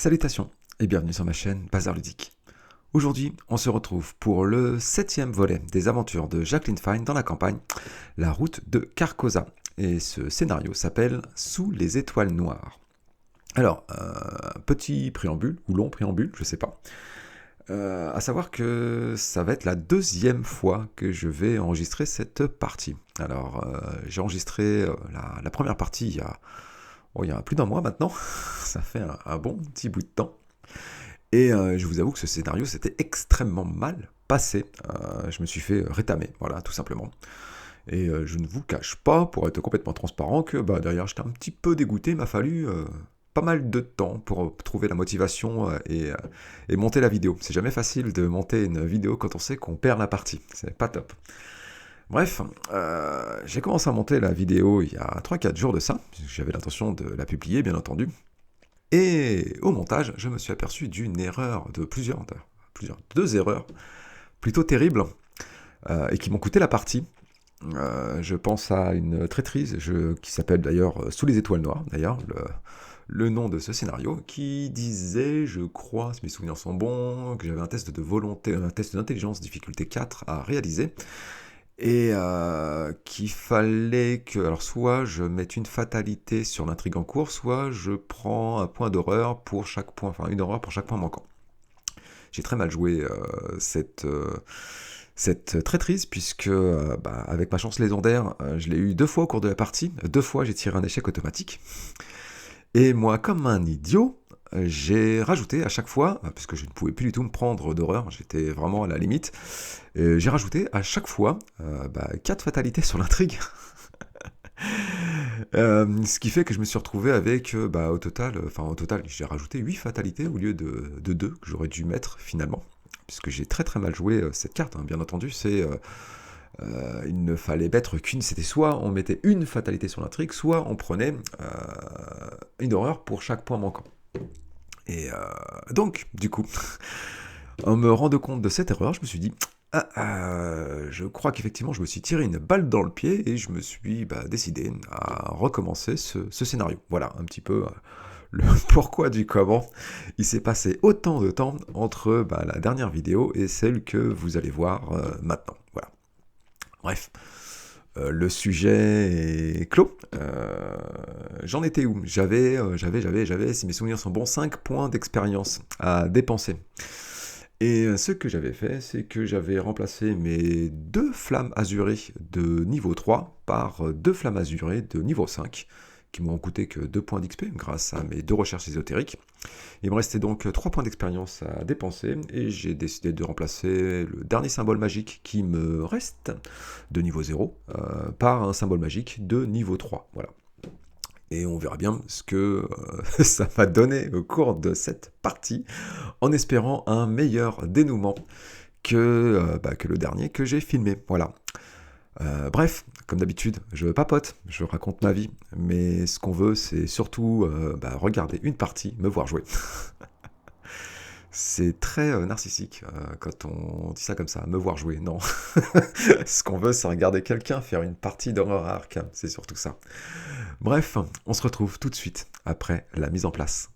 Salutations et bienvenue sur ma chaîne Bazar Ludique. Aujourd'hui, on se retrouve pour le 7e volet des aventures de Jacqueline Fine dans la campagne La route de Carcosa. Et ce scénario s'appelle Sous les étoiles noires. Alors, petit préambule, ou long préambule, je sais pas. À savoir que ça va être la 2e fois que je vais enregistrer cette partie. Alors, j'ai enregistré la première partie il y a plus d'un mois maintenant. Ça fait un bon petit bout de temps. Et je vous avoue que ce scénario s'était extrêmement mal passé. Je me suis fait rétamer, voilà, tout simplement. Et je ne vous cache pas, pour être complètement transparent, que derrière j'étais un petit peu dégoûté. Il m'a fallu pas mal de temps pour trouver la motivation et monter la vidéo. C'est jamais facile de monter une vidéo quand on sait qu'on perd la partie. C'est pas top. Bref, j'ai commencé à monter la vidéo il y a 3-4 jours de ça. J'avais l'intention de la publier, bien entendu. Et au montage, je me suis aperçu d'une erreur de deux erreurs plutôt terribles et qui m'ont coûté la partie. Je pense à une traîtrise qui s'appelle d'ailleurs Sous les étoiles noires, d'ailleurs, le nom de ce scénario, qui disait, je crois, si mes souvenirs sont bons, que j'avais un test de volonté, un test d'intelligence difficulté 4 à réaliser. Et qu'il fallait que, alors soit je mette une fatalité sur l'intrigue en cours, soit je prends un point d'horreur pour chaque point, enfin une horreur pour chaque point manquant. J'ai très mal joué cette traîtrise, puisque avec ma chance légendaire, je l'ai eu 2 fois au cours de la partie, 2 fois j'ai tiré un échec automatique. Et moi, comme un idiot, j'ai rajouté à chaque fois, puisque je ne pouvais plus du tout me prendre d'horreur, j'étais vraiment à la limite, j'ai rajouté à chaque fois 4 fatalités sur l'intrigue. Ce qui fait que je me suis retrouvé avec, au total, j'ai rajouté 8 fatalités au lieu de 2 que j'aurais dû mettre finalement, puisque j'ai très très mal joué cette carte, hein, bien entendu, il ne fallait mettre qu'une, c'était soit on mettait une fatalité sur l'intrigue, soit on prenait une horreur pour chaque point manquant. Et donc, du coup, en me rendant compte de cette erreur, je me suis dit, je crois qu'effectivement, je me suis tiré une balle dans le pied et je me suis décidé à recommencer ce scénario. Voilà, un petit peu le pourquoi du comment. Il s'est passé autant de temps entre la dernière vidéo et celle que vous allez voir maintenant. Voilà. Bref. Le sujet est clos. J'en étais où ? J'avais, si mes souvenirs sont bons, 5 points d'expérience à dépenser. Et ce que j'avais fait, c'est que j'avais remplacé mes 2 flammes azurées de niveau 3 par 2 flammes azurées de niveau 5, qui m'ont coûté que 2 points d'XP grâce à mes 2 recherches ésotériques. Il me restait donc 3 points d'expérience à dépenser, et j'ai décidé de remplacer le dernier symbole magique qui me reste de niveau 0 par un symbole magique de niveau 3. Voilà. Et on verra bien ce que ça va donner au cours de cette partie, en espérant un meilleur dénouement que le dernier que j'ai filmé. Voilà. Bref, comme d'habitude, je papote, je raconte ma vie, mais ce qu'on veut, c'est surtout regarder une partie, me voir jouer. C'est très narcissique quand on dit ça comme ça, me voir jouer, non. Ce qu'on veut, c'est regarder quelqu'un faire une partie d'horreur à Arkham, c'est surtout ça. Bref, on se retrouve tout de suite après la mise en place.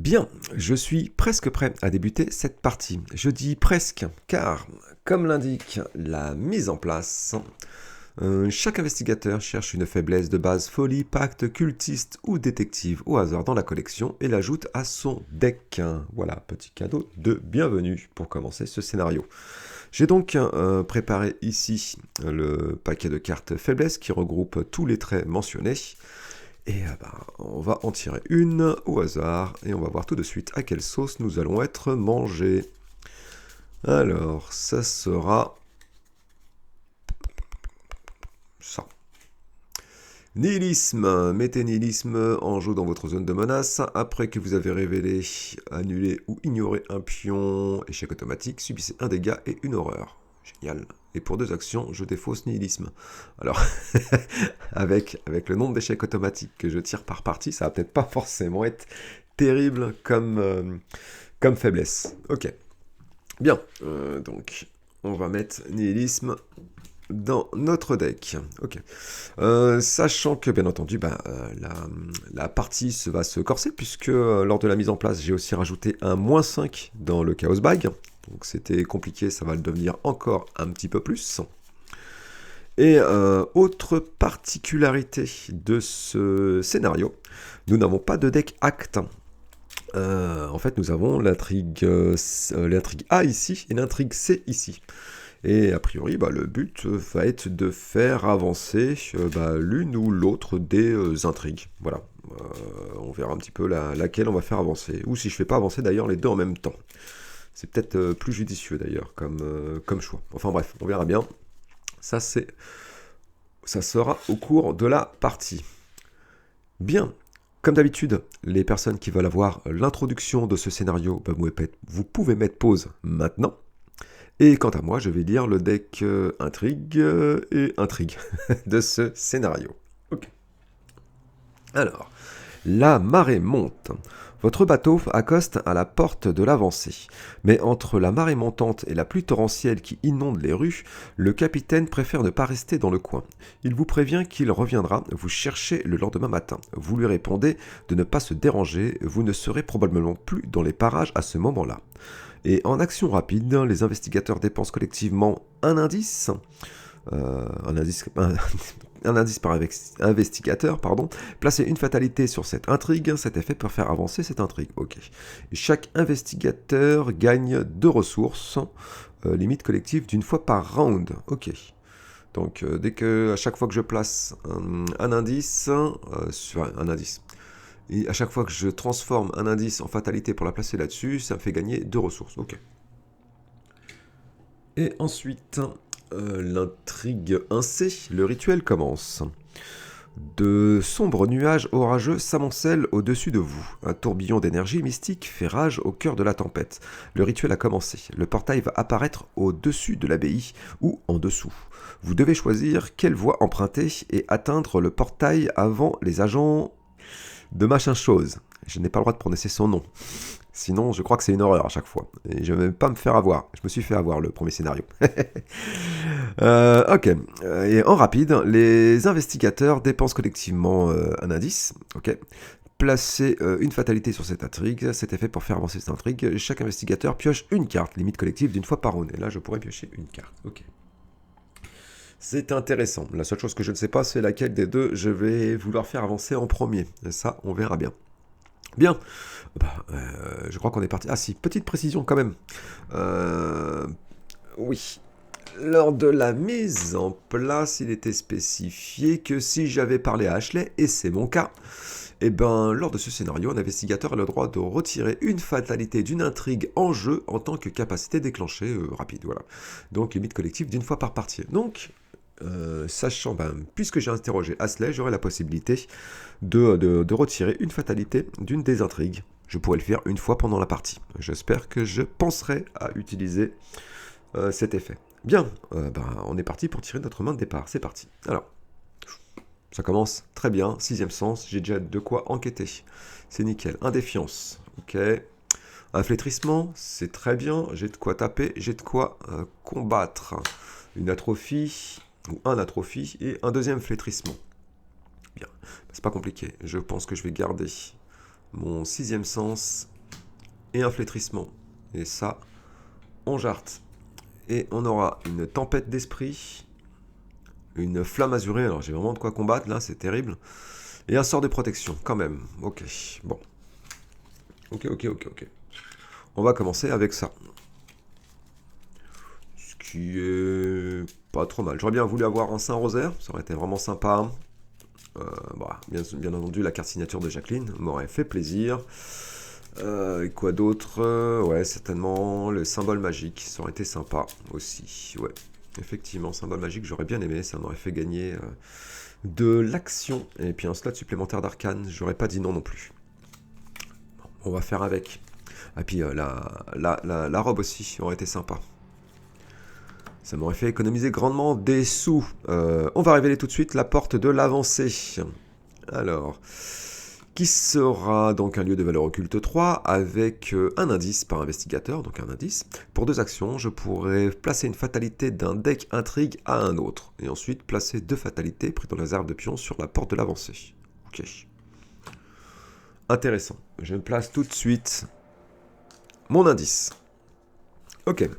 Bien, je suis presque prêt à débuter cette partie. Je dis presque, car, comme l'indique la mise en place, chaque investigateur cherche une faiblesse de base folie, pacte, cultiste ou détective au hasard dans la collection et l'ajoute à son deck. Voilà, petit cadeau de bienvenue pour commencer ce scénario. J'ai donc préparé ici le paquet de cartes faiblesse qui regroupe tous les traits mentionnés. Et on va en tirer une au hasard et on va voir tout de suite à quelle sauce nous allons être mangés. Alors, ça sera ça. Nihilisme. Mettez nihilisme en jeu dans votre zone de menace. Après que vous avez révélé, annulé ou ignoré un pion, échec automatique, subissez un dégât et une horreur. Génial. Et pour 2 actions, je défausse nihilisme. Alors, avec le nombre d'échecs automatiques que je tire par partie, ça va peut-être pas forcément être terrible comme faiblesse. Ok. Bien. Donc, on va mettre nihilisme dans notre deck. Ok. Sachant que, bien entendu, la partie va se corser, puisque lors de la mise en place, j'ai aussi rajouté un -5 dans le Chaos Bag. Donc c'était compliqué, ça va le devenir encore un petit peu plus. Et autre particularité de ce scénario, nous n'avons pas de deck acte. En fait, nous avons l'intrigue A ici et l'intrigue C ici. Et a priori, le but va être de faire avancer l'une ou l'autre des intrigues. Voilà. On verra un petit peu laquelle on va faire avancer. Ou si je ne fais pas avancer d'ailleurs les deux en même temps. C'est peut-être plus judicieux d'ailleurs comme choix. Enfin bref, on verra bien. Ça sera au cours de la partie. Bien, comme d'habitude, les personnes qui veulent avoir l'introduction de ce scénario, vous pouvez mettre pause maintenant. Et quant à moi, je vais lire le deck intrigue et intrigue de ce scénario. Ok. Alors, la marée monte. Votre bateau accoste à la porte de l'avancée. Mais entre la marée montante et la pluie torrentielle qui inonde les rues, le capitaine préfère ne pas rester dans le coin. Il vous prévient qu'il reviendra vous chercher le lendemain matin. Vous lui répondez de ne pas se déranger, vous ne serez probablement plus dans les parages à ce moment-là. Et en action rapide, les investigateurs dépensent collectivement un indice par investigateur, placez une fatalité sur cette intrigue, cet effet peut faire avancer cette intrigue. Ok. Et chaque investigateur gagne 2 ressources, limite collective d'une fois par round. Ok. Donc à chaque fois que je place un indice sur un indice, et à chaque fois que je transforme un indice en fatalité pour la placer là-dessus, ça me fait gagner 2 ressources. Ok. Et ensuite, l'intrigue 1C, le rituel commence. De sombres nuages orageux s'amoncellent au-dessus de vous. Un tourbillon d'énergie mystique fait rage au cœur de la tempête. Le rituel a commencé. Le portail va apparaître au-dessus de l'abbaye ou en dessous. Vous devez choisir quelle voie emprunter et atteindre le portail avant les agents de machin chose. Je n'ai pas le droit de prononcer son nom. Sinon, je crois que c'est une horreur à chaque fois. Et je ne vais pas me faire avoir. Je me suis fait avoir le premier scénario. Ok. Et en rapide, les investigateurs dépensent collectivement un indice. Ok. Placez une fatalité sur cette intrigue. Cet effet pour faire avancer cette intrigue. Chaque investigateur pioche une carte, limite collective d'une fois par round. Et là, je pourrais piocher une carte. Ok. C'est intéressant. La seule chose que je ne sais pas, c'est laquelle des deux je vais vouloir faire avancer en premier. Et ça, on verra bien. Bien. Je crois qu'on est parti. Ah si, petite précision quand même. Oui. Lors de la mise en place, il était spécifié que si j'avais parlé à Ashley, et c'est mon cas, lors de ce scénario, un investigateur a le droit de retirer une fatalité d'une intrigue en jeu en tant que capacité déclenchée rapide. Voilà. Donc limite collective d'une fois par partie. Donc, sachant, puisque j'ai interrogé Ashley, j'aurai la possibilité de retirer une fatalité d'une des intrigues. Je pourrais le faire une fois pendant la partie. J'espère que je penserai à utiliser cet effet. Bien, on est parti pour tirer notre main de départ. C'est parti. Alors, ça commence très bien. 6e sens, j'ai déjà de quoi enquêter. C'est nickel. Indéfiance, ok. Un flétrissement, c'est très bien. J'ai de quoi taper, j'ai de quoi combattre. Une atrophie, ou un atrophie, et un deuxième flétrissement. Bien, c'est pas compliqué. Je pense que je vais garder mon 6e sens et un flétrissement. Et ça, on jarte. Et on aura une tempête d'esprit, une flamme azurée. Alors j'ai vraiment de quoi combattre là, c'est terrible. Et un sort de protection, quand même. Ok, bon. Ok. On va commencer avec ça. Ce qui est pas trop mal. J'aurais bien voulu avoir un Saint-Rosaire, ça aurait été vraiment sympa. Bien entendu, la carte signature de Jacqueline m'aurait fait plaisir. Et quoi d'autre? Ouais, certainement le symbole magique, ça aurait été sympa aussi. Ouais, effectivement, symbole magique, j'aurais bien aimé, ça m'aurait fait gagner de l'action. Et puis un slot supplémentaire d'arcane, j'aurais pas dit non non plus. Bon, on va faire avec. Et puis la robe aussi aurait été sympa. Ça m'aurait fait économiser grandement des sous. On va révéler tout de suite la porte de l'avancée. Alors, qui sera donc un lieu de valeur occulte 3 avec un indice par investigateur, donc un indice. Pour 2 actions, je pourrais placer une fatalité d'un deck intrigue à un autre. Et ensuite, placer 2 fatalités prises dans la réserve de pions sur la porte de l'avancée. Ok. Intéressant. Je me place tout de suite mon indice. Ok.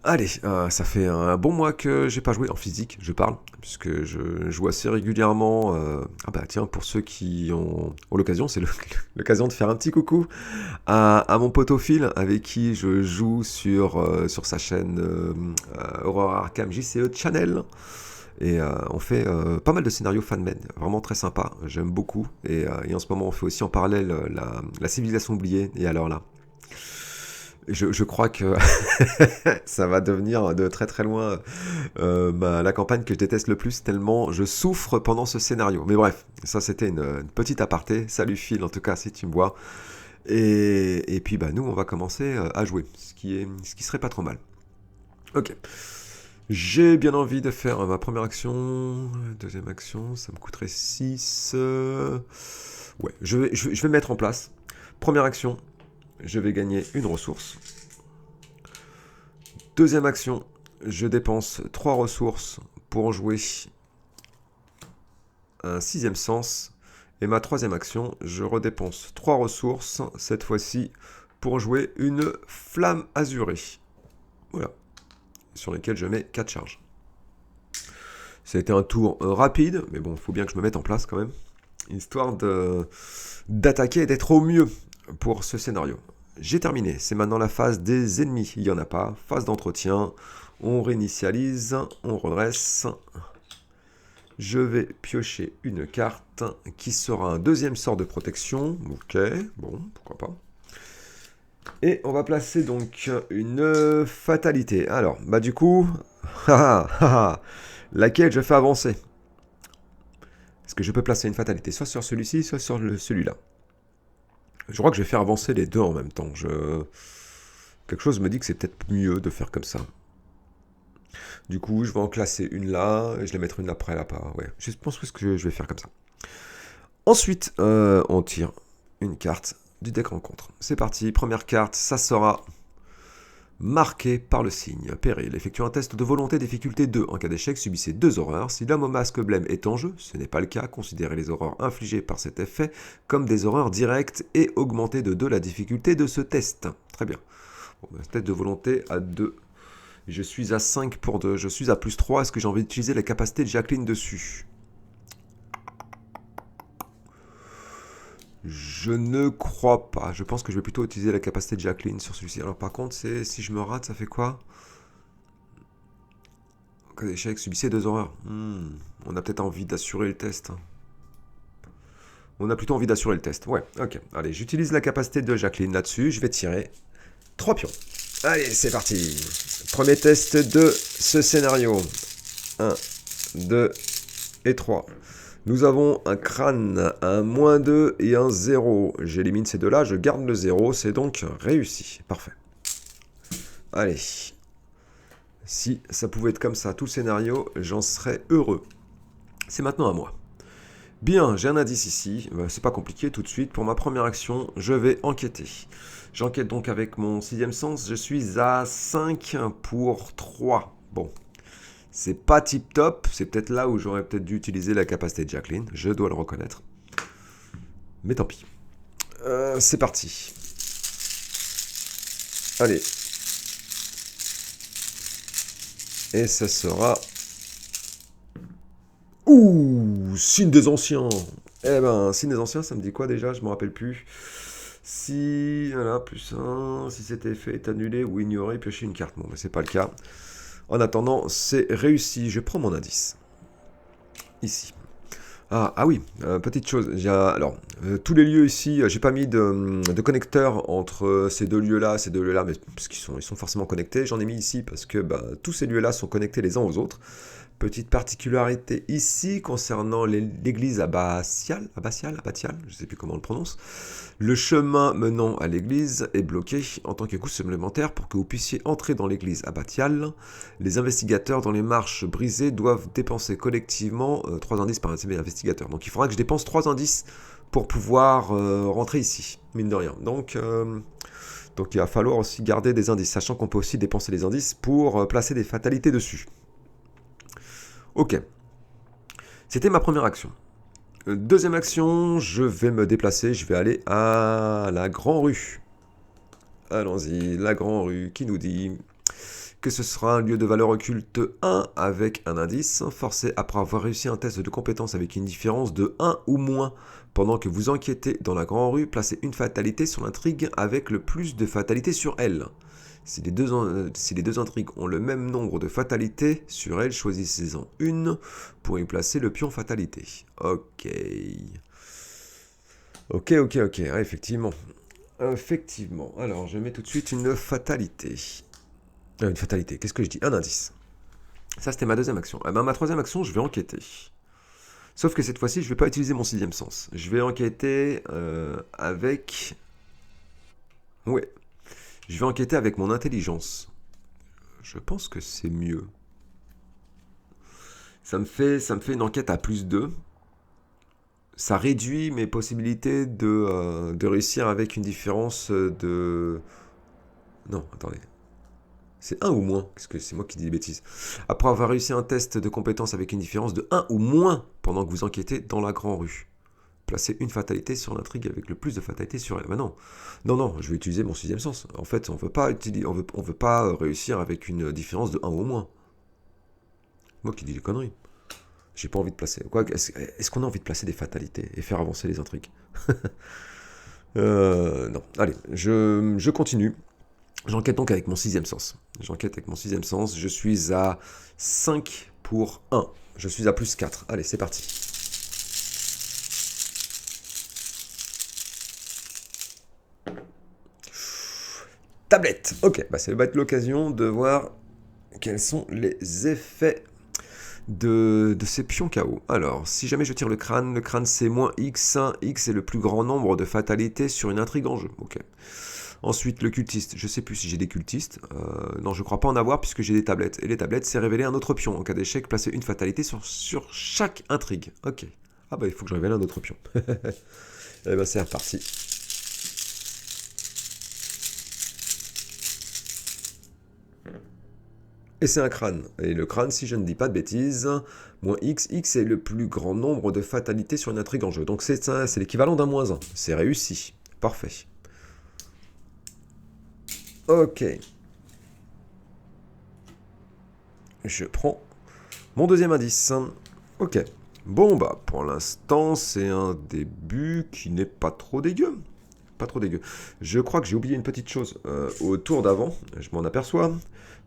Allez, ça fait un bon mois que j'ai pas joué en physique, je parle, puisque je joue assez régulièrement. Ah bah tiens, pour ceux qui ont l'occasion, c'est l'occasion de faire un petit coucou à mon potophile avec qui je joue sur sa chaîne Aurora Arkham JCE Channel. Et on fait pas mal de scénarios fan-made, vraiment très sympa, j'aime beaucoup. Et en ce moment, on fait aussi en parallèle la civilisation oubliée, et alors là. Je crois que ça va devenir de très très loin la campagne que je déteste le plus, tellement je souffre pendant ce scénario. Mais bref, ça c'était une petite aparté. Salut Phil, en tout cas, si tu me vois. Et puis nous, on va commencer à jouer, ce qui serait pas trop mal. Ok. J'ai bien envie de faire ma première action, deuxième action, ça me coûterait 6. Ouais, je vais mettre en place. Première action, je vais gagner une ressource. Deuxième action, je dépense 3 ressources pour jouer un 6e sens. Et ma troisième action, je redépense 3 ressources, cette fois-ci, pour jouer une flamme azurée. Voilà. Sur lesquelles je mets 4 charges. Ça a été un tour rapide, mais bon, il faut bien que je me mette en place quand même. Histoire d'attaquer et d'être au mieux pour ce scénario. J'ai terminé, c'est maintenant la phase des ennemis, il n'y en a pas, phase d'entretien, on réinitialise, on redresse, je vais piocher une carte qui sera un deuxième sort de protection, ok, bon, pourquoi pas, et on va placer donc une fatalité, alors, du coup, laquelle je fais avancer? Est-ce que je peux placer une fatalité soit sur celui-ci, soit sur celui-là? Je crois que je vais faire avancer les deux en même temps. Quelque chose me dit que c'est peut-être mieux de faire comme ça. Du coup, je vais en classer une là, et je vais mettre une après là-bas. Ouais, je pense que je vais faire comme ça. Ensuite, on tire une carte du deck rencontre. C'est parti, première carte, ça sera marqué par le signe péril. Effectuez un test de volonté difficulté 2. En cas d'échec, subissez 2 horreurs. Si l'homme au masque blême est en jeu, ce n'est pas le cas, considérez les horreurs infligées par cet effet comme des horreurs directes et augmentez de 2 la difficulté de ce test. Très bien. Bon, test de volonté à 2. Je suis à 5 pour 2. Je suis à plus 3. Est-ce que j'ai envie d'utiliser la capacité de Jacqueline dessus? Je ne crois pas. Je pense que je vais plutôt utiliser la capacité de Jacqueline sur celui-ci. Alors par contre, si je me rate, ça fait quoi? En cas d'échec, subissez 2 horreurs. On a peut-être envie d'assurer le test. On a plutôt envie d'assurer le test. Ouais, ok. Allez, j'utilise la capacité de Jacqueline là-dessus. Je vais tirer 3 pions. Allez, c'est parti. Premier test de ce scénario. 1, 2 et 3. Nous avons un crâne, un -2 et un 0. J'élimine ces deux-là, je garde le 0, c'est donc réussi. Parfait. Allez. Si ça pouvait être comme ça, tout le scénario, j'en serais heureux. C'est maintenant à moi. Bien, j'ai un indice ici. C'est pas compliqué tout de suite. Pour ma première action, je vais enquêter. J'enquête donc avec mon 6e sens. Je suis à 5 pour 3. Bon. C'est pas tip top, c'est peut-être là où j'aurais peut-être dû utiliser la capacité de Jacqueline, je dois le reconnaître. Mais tant pis. C'est parti. Allez. Et ça sera... Ouh, signe des anciens. Eh ben, signe des anciens, ça me dit quoi déjà? Je me rappelle plus. Si, voilà, plus un. Si cet effet est annulé ou ignoré, piocher une carte. Bon, mais c'est pas le cas. En attendant, c'est réussi. Je prends mon indice. Ici. Ah oui, petite chose. Alors, tous les lieux ici, j'ai pas mis de connecteur entre ces deux lieux-là, mais parce ils sont forcément connectés. J'en ai mis ici parce que bah, tous ces lieux-là sont connectés les uns aux autres. Petite particularité ici concernant l'église abbatiale, je ne sais plus comment on le prononce. Le chemin menant à l'église est bloqué en tant que coût supplémentaire pour que vous puissiez entrer dans l'église abbatiale. Les investigateurs dans les marches brisées doivent dépenser collectivement 3 indices par investigateur. Donc il faudra que je dépense 3 indices pour pouvoir rentrer ici, mine de rien. Donc il va falloir aussi garder des indices, sachant qu'on peut aussi dépenser des indices pour placer des fatalités dessus. Ok, c'était ma première action. Deuxième action, je vais me déplacer, je vais aller à la Grand Rue. Allons-y, la Grand Rue qui nous dit que ce sera un lieu de valeur occulte 1 avec un indice, forcé après avoir réussi un test de compétence avec une différence de 1 ou moins. Pendant que vous enquêtez dans la Grand Rue, placez une fatalité sur l'intrigue avec le plus de fatalités sur elle. Si les deux intrigues ont le même nombre de fatalités sur elles, choisissez-en une pour y placer le pion fatalité. Ok. Ok. Ah, effectivement. Effectivement. Alors, je mets tout de suite une fatalité. Une fatalité, qu'est-ce que je dis? Un indice. Ça, c'était ma deuxième action. Eh ben, ma troisième action, je vais enquêter. Sauf que cette fois-ci, je ne vais pas utiliser mon sixième sens. Je vais enquêter avec... Ouais. Je vais enquêter avec mon intelligence. Je pense que c'est mieux. Ça me fait une enquête à plus 2. Ça réduit mes possibilités de réussir avec une différence de... Non, attendez. C'est 1 ou moins. Qu'est-ce que c'est moi qui dis des bêtises. Après avoir réussi un test de compétence avec une différence de 1 ou moins pendant que vous enquêtez dans la Grand Rue. Placez une fatalité sur l'intrigue avec le plus de fatalités sur elle. Ben non, je vais utiliser mon sixième sens. En fait, on veut pas réussir avec une différence de 1 ou moins. Moi qui dis des conneries. J'ai pas envie de placer. Est-ce qu'on a envie de placer des fatalités et faire avancer les intrigues? Non. Allez, je continue. J'enquête donc avec mon sixième sens. Je suis à 5 pour 1. Je suis à plus 4. Allez, c'est parti. Tablette. Ok, ça va être l'occasion de voir quels sont les effets de ces pions KO. Alors, si jamais je tire le crâne c'est moins X. X est le plus grand nombre de fatalités sur une intrigue en jeu. Ok. Ensuite, le cultiste. Je sais plus si j'ai des cultistes. Non, je crois pas en avoir puisque j'ai des tablettes. Et les tablettes, c'est révéler un autre pion. En cas d'échec, placer une fatalité sur chaque intrigue. Ok. Ah il faut que je révèle un autre pion. Eh ben, c'est reparti. Et c'est un crâne. Et le crâne, si je ne dis pas de bêtises, moins X, X est le plus grand nombre de fatalités sur une intrigue en jeu. Donc c'est l'équivalent d'un moins 1. C'est réussi. Parfait. Ok. Je prends mon deuxième indice. Ok. Bon, pour l'instant, c'est un début qui n'est pas trop dégueu. Je crois que j'ai oublié une petite chose au tour d'avant. Je m'en aperçois.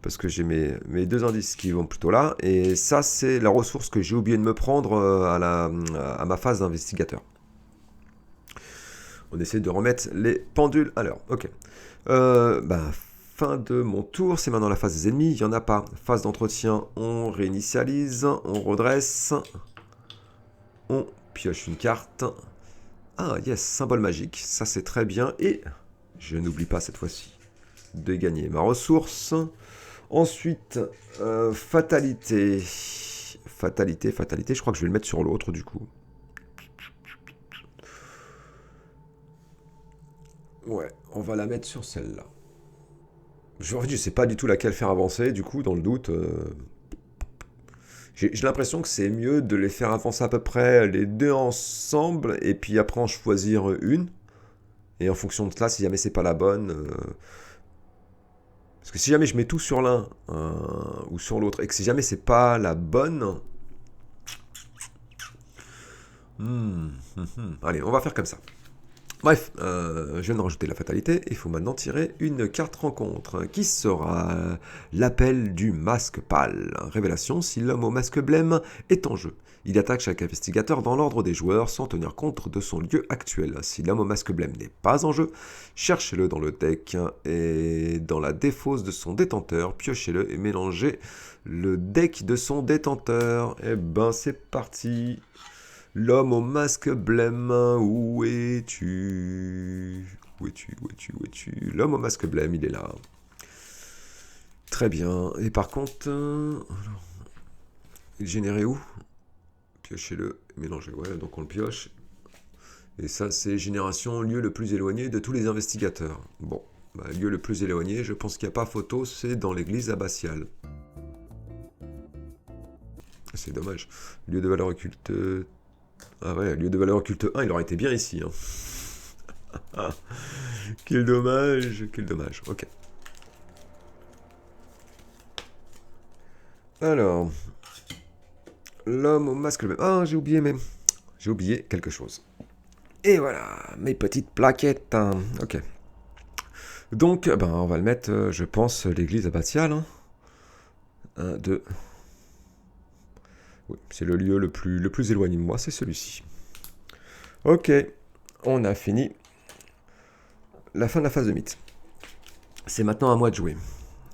Parce que j'ai mes deux indices qui vont plutôt là. Et ça, c'est la ressource que j'ai oublié de me prendre à ma phase d'investigateur. On essaie de remettre les pendules à l'heure. Ok. Fin de mon tour. C'est maintenant la phase des ennemis. Il n'y en a pas. Phase d'entretien. On réinitialise. On redresse. On pioche une carte. Ah, yes. Symbole magique. Ça, c'est très bien. Et je n'oublie pas cette fois-ci de gagner ma ressource. Ensuite, fatalité. Je crois que je vais le mettre sur l'autre, du coup. Ouais, on va la mettre sur celle-là. En fait, je sais pas du tout laquelle faire avancer, du coup, dans le doute. J'ai l'impression que c'est mieux de les faire avancer à peu près les deux ensemble, et puis après en choisir une. Et en fonction de cela, si jamais c'est pas la bonne... Parce que si jamais je mets tout sur l'un ou sur l'autre, et que si jamais c'est pas la bonne... Allez, on va faire comme ça. Bref, je viens de rajouter la fatalité. Il faut maintenant tirer une carte rencontre. Qui sera l'appel du masque pâle? Révélation, si l'homme au masque blême est en jeu. Il attaque chaque investigateur dans l'ordre des joueurs sans tenir compte de son lieu actuel. Si l'homme au masque blême n'est pas en jeu, cherchez-le dans le deck et dans la défausse de son détenteur, piochez-le et mélangez le deck de son détenteur. Et ben c'est parti. L'homme au masque blême, où es-tu? Où es-tu? Où es-tu? Où es-tu? L'homme au masque blême, il est là. Très bien. Et par contre, alors, il est généré où? Piochez-le, mélangez. Ouais, donc on le pioche. Et ça, c'est génération lieu le plus éloigné de tous les investigateurs. Bon, bah, lieu le plus éloigné, je pense qu'il n'y a pas photo, c'est dans l'église abbatiale. C'est dommage. Lieu de valeur occulte... Ah ouais, lieu de valeur occulte 1, il aurait été bien ici. Hein. Quel dommage, quel dommage. Ok. Alors, l'homme au masque blême. Ah, j'ai oublié même. J'ai oublié quelque chose. Et voilà, mes petites plaquettes. Hein. Ok. Donc, ben, on va le mettre, je pense, l'église abbatiale. Hein. 1, 2. Oui, c'est le lieu le plus éloigné de moi, c'est celui-ci. Ok, on a fini la fin de la phase de mythe. C'est maintenant à moi de jouer.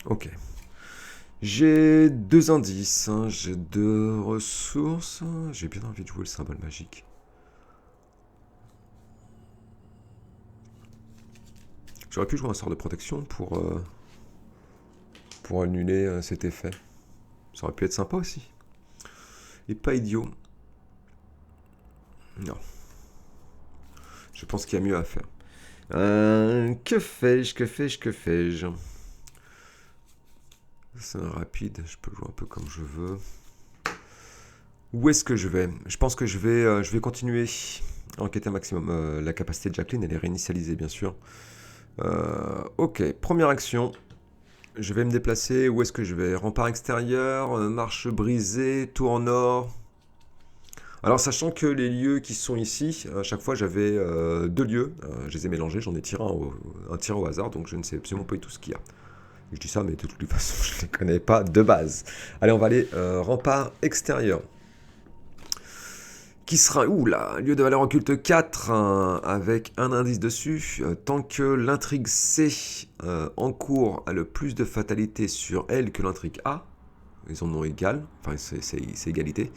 Ok. J'ai 2 indices, hein, j'ai 2 ressources. J'ai bien envie de jouer le symbole magique. J'aurais pu jouer un sort de protection pour annuler cet effet. Ça aurait pu être sympa aussi. Et pas idiot. Non. Je pense qu'il y a mieux à faire. Que fais-je? C'est un rapide, je peux jouer un peu comme je veux. Où est-ce que je vais? Je pense que je vais continuer à enquêter un maximum. La capacité de Jacqueline, elle est réinitialisée, bien sûr. Ok, première action. Je vais me déplacer. Où est-ce que je vais? Rempart extérieur, marche brisée, tour nord. Alors, sachant que les lieux qui sont ici, à chaque fois j'avais 2 lieux. Je les ai mélangés, j'en ai tiré un tir au hasard, donc je ne sais absolument pas tout ce qu'il y a. Je dis ça, mais de toute façon, je ne les connais pas de base. Allez, on va aller rempart extérieur. Qui sera, oula, lieu de valeur occulte 4, avec un indice dessus. Tant que l'intrigue C en cours a le plus de fatalité sur elle que l'intrigue A, ils en ont égal, enfin c'est égalité.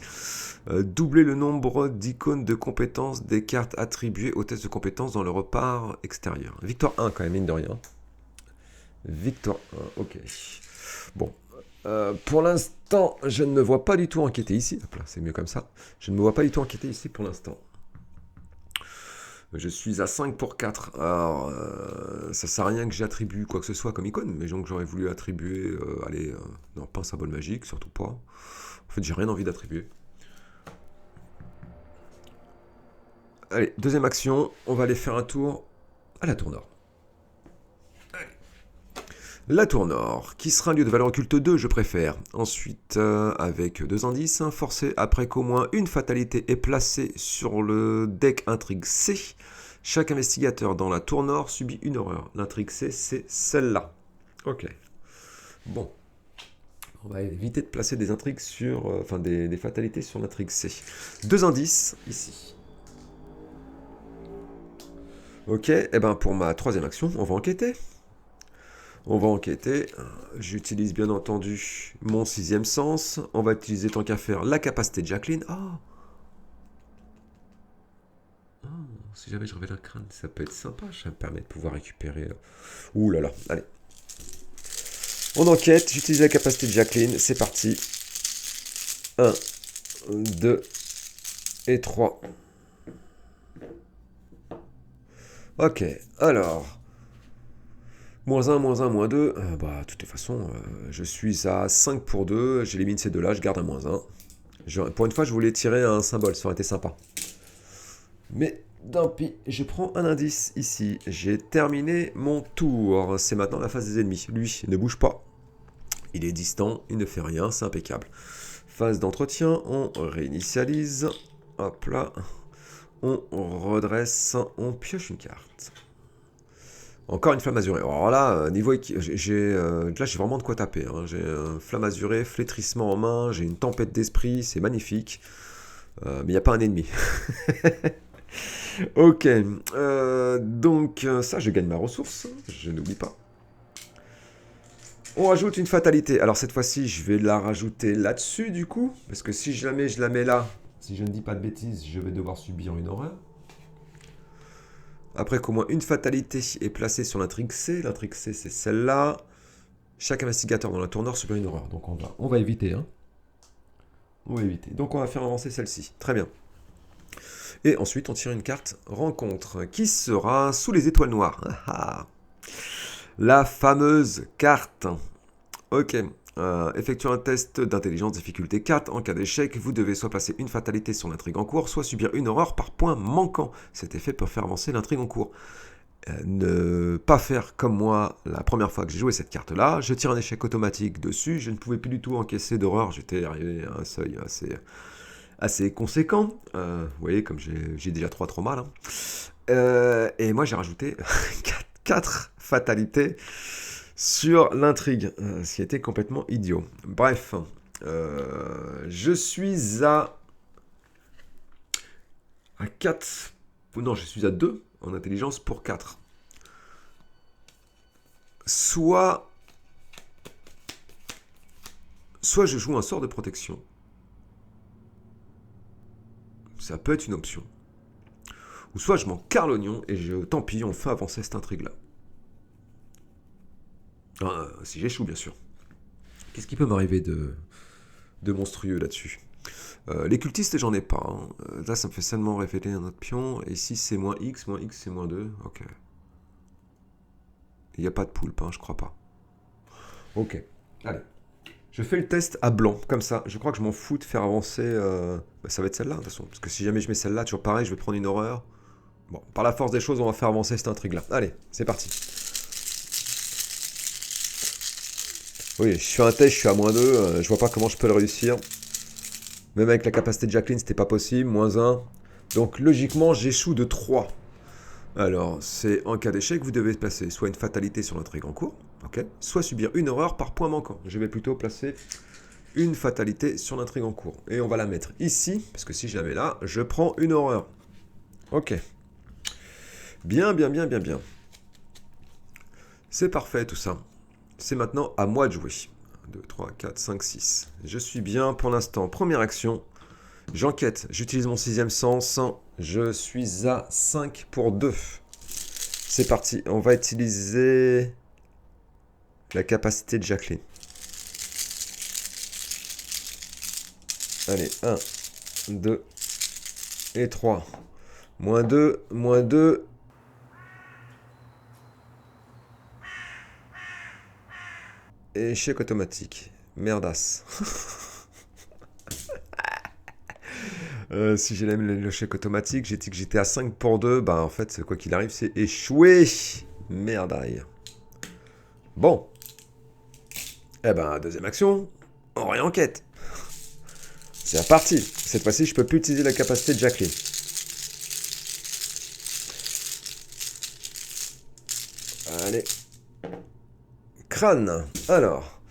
Doubler le nombre d'icônes de compétences des cartes attribuées aux tests de compétences dans le repart extérieur. Victoire 1 quand même, mine de rien. Victoire 1, ok. Bon, pour l'instant, je ne me vois pas du tout enquêter ici. Hop là, c'est mieux comme ça. Je ne me vois pas du tout enquêter ici pour l'instant. Je suis à 5 pour 4. Alors, ça sert à rien que j'attribue quoi que ce soit comme icône, mais donc j'aurais voulu attribuer, non, pas un symbole magique, surtout pas. En fait, j'ai rien envie d'attribuer. Allez, deuxième action, on va aller faire un tour à la tour nord. La tour nord, qui sera un lieu de valeur occulte 2, je préfère. Ensuite, avec 2 indices, forcé après qu'au moins une fatalité est placée sur le deck intrigue C. Chaque investigateur dans la tour nord subit une horreur. L'intrigue C, c'est celle-là. Ok. Bon. On va éviter de placer des intrigues sur... enfin, des fatalités sur l'intrigue C. 2 indices, ici. Ok, et ben pour ma troisième action, on va enquêter. On va enquêter. J'utilise bien entendu mon 6e sens. On va utiliser tant qu'à faire la capacité de Jacqueline. Oh, si jamais je révèle un crâne, ça peut être sympa. Ça me permet de pouvoir récupérer... Ouh là là, allez. On enquête, j'utilise la capacité de Jacqueline. C'est parti. 1, 2 et 3. Ok, alors... -1, -1, -2. Bah, de toute façon, je suis à 5 pour 2. J'élimine ces deux-là, je garde un -1. Pour une fois, je voulais tirer un symbole, ça aurait été sympa. Mais Tant pis, je prends un indice ici. J'ai terminé mon tour. C'est maintenant la phase des ennemis. Lui, ne bouge pas. Il est distant, il ne fait rien, c'est impeccable. Phase d'entretien, on réinitialise. Hop là. On redresse, on pioche une carte. Encore une flamme azurée. Alors là, niveau là, j'ai vraiment de quoi taper. Hein. J'ai flamme azurée, flétrissement en main, j'ai une tempête d'esprit, c'est magnifique. Mais il n'y a pas un ennemi. Ok. Donc, ça, je gagne ma ressource. Je n'oublie pas. On rajoute une fatalité. Alors, cette fois-ci, je vais la rajouter là-dessus, du coup. Parce que si je la mets là. Si je ne dis pas de bêtises, je vais devoir subir une horreur. Après qu'au moins une fatalité est placée sur l'intrigue C. L'intrigue C, c'est celle-là. Chaque investigateur dans la tourneur subit une horreur. Donc, on va éviter. Hein. On va éviter. Donc, on va faire avancer celle-ci. Très bien. Et ensuite, on tire une carte rencontre qui sera sous les étoiles noires. La fameuse carte. Ok. Effectuez un test d'intelligence difficulté 4. En cas d'échec, vous devez soit passer une fatalité sur l'intrigue en cours, soit subir une horreur par point manquant. Cet effet peut faire avancer l'intrigue en cours. Ne pas faire comme moi la première fois que j'ai joué cette carte-là. Je tire un échec automatique dessus. Je ne pouvais plus du tout encaisser d'horreur. J'étais arrivé à un seuil assez conséquent. Vous voyez, comme j'ai déjà trop mal. Hein. Et moi, j'ai rajouté 4 fatalités sur l'intrigue, ce qui était complètement idiot. Bref, je suis à 4. Non, je suis à 2 en intelligence pour 4. Soit je joue un sort de protection. Ça peut être une option. Ou soit je m'en carre l'oignon et tant pis, on fait avancer cette intrigue-là. Si j'échoue, bien sûr. Qu'est-ce qui peut m'arriver de monstrueux là-dessus? Les cultistes, j'en ai pas. Hein. Là, ça me fait seulement révéler un autre pion. Et si c'est moins X c'est moins 2. Ok. Il n'y a pas de poulpe, hein, je crois pas. Ok. Allez. Je fais le test à blanc, comme ça. Je crois que je m'en fous de faire avancer... ça va être celle-là, de toute façon. Parce que si jamais je mets celle-là, toujours pareil, je vais prendre une horreur. Bon, par la force des choses, on va faire avancer cette intrigue-là. Allez, c'est parti. Oui, je suis un test, je suis à moins 2. Je vois pas comment je peux le réussir. Même avec la capacité de Jacqueline, c'était pas possible. Moins 1. Donc, logiquement, j'échoue de 3. Alors, c'est en cas d'échec, vous devez placer soit une fatalité sur l'intrigue en cours, ok, soit subir une horreur par point manquant. Je vais plutôt placer une fatalité sur l'intrigue en cours. Et on va la mettre ici, parce que si je la mets là, je prends une horreur. Ok. Bien. C'est parfait tout ça. C'est maintenant à moi de jouer. 1, 2, 3, 4, 5, 6. Je suis bien pour l'instant. Première action. J'enquête. J'utilise mon 6e sens. Je suis à 5 pour 2. C'est parti. On va utiliser la capacité de Jacqueline. Allez, 1, 2 et 3. Moins 2, moins 2. Échec automatique. Merdasse. Si j'ai l'échec automatique, j'ai dit que j'étais à 5 pour 2. Bah en fait, quoi qu'il arrive, c'est échoué. Merdaille. Bon. Eh ben, deuxième action. On réenquête. C'est reparti. Cette fois-ci, je peux plus utiliser la capacité de Jacqueline. Allez. Crâne. Alors.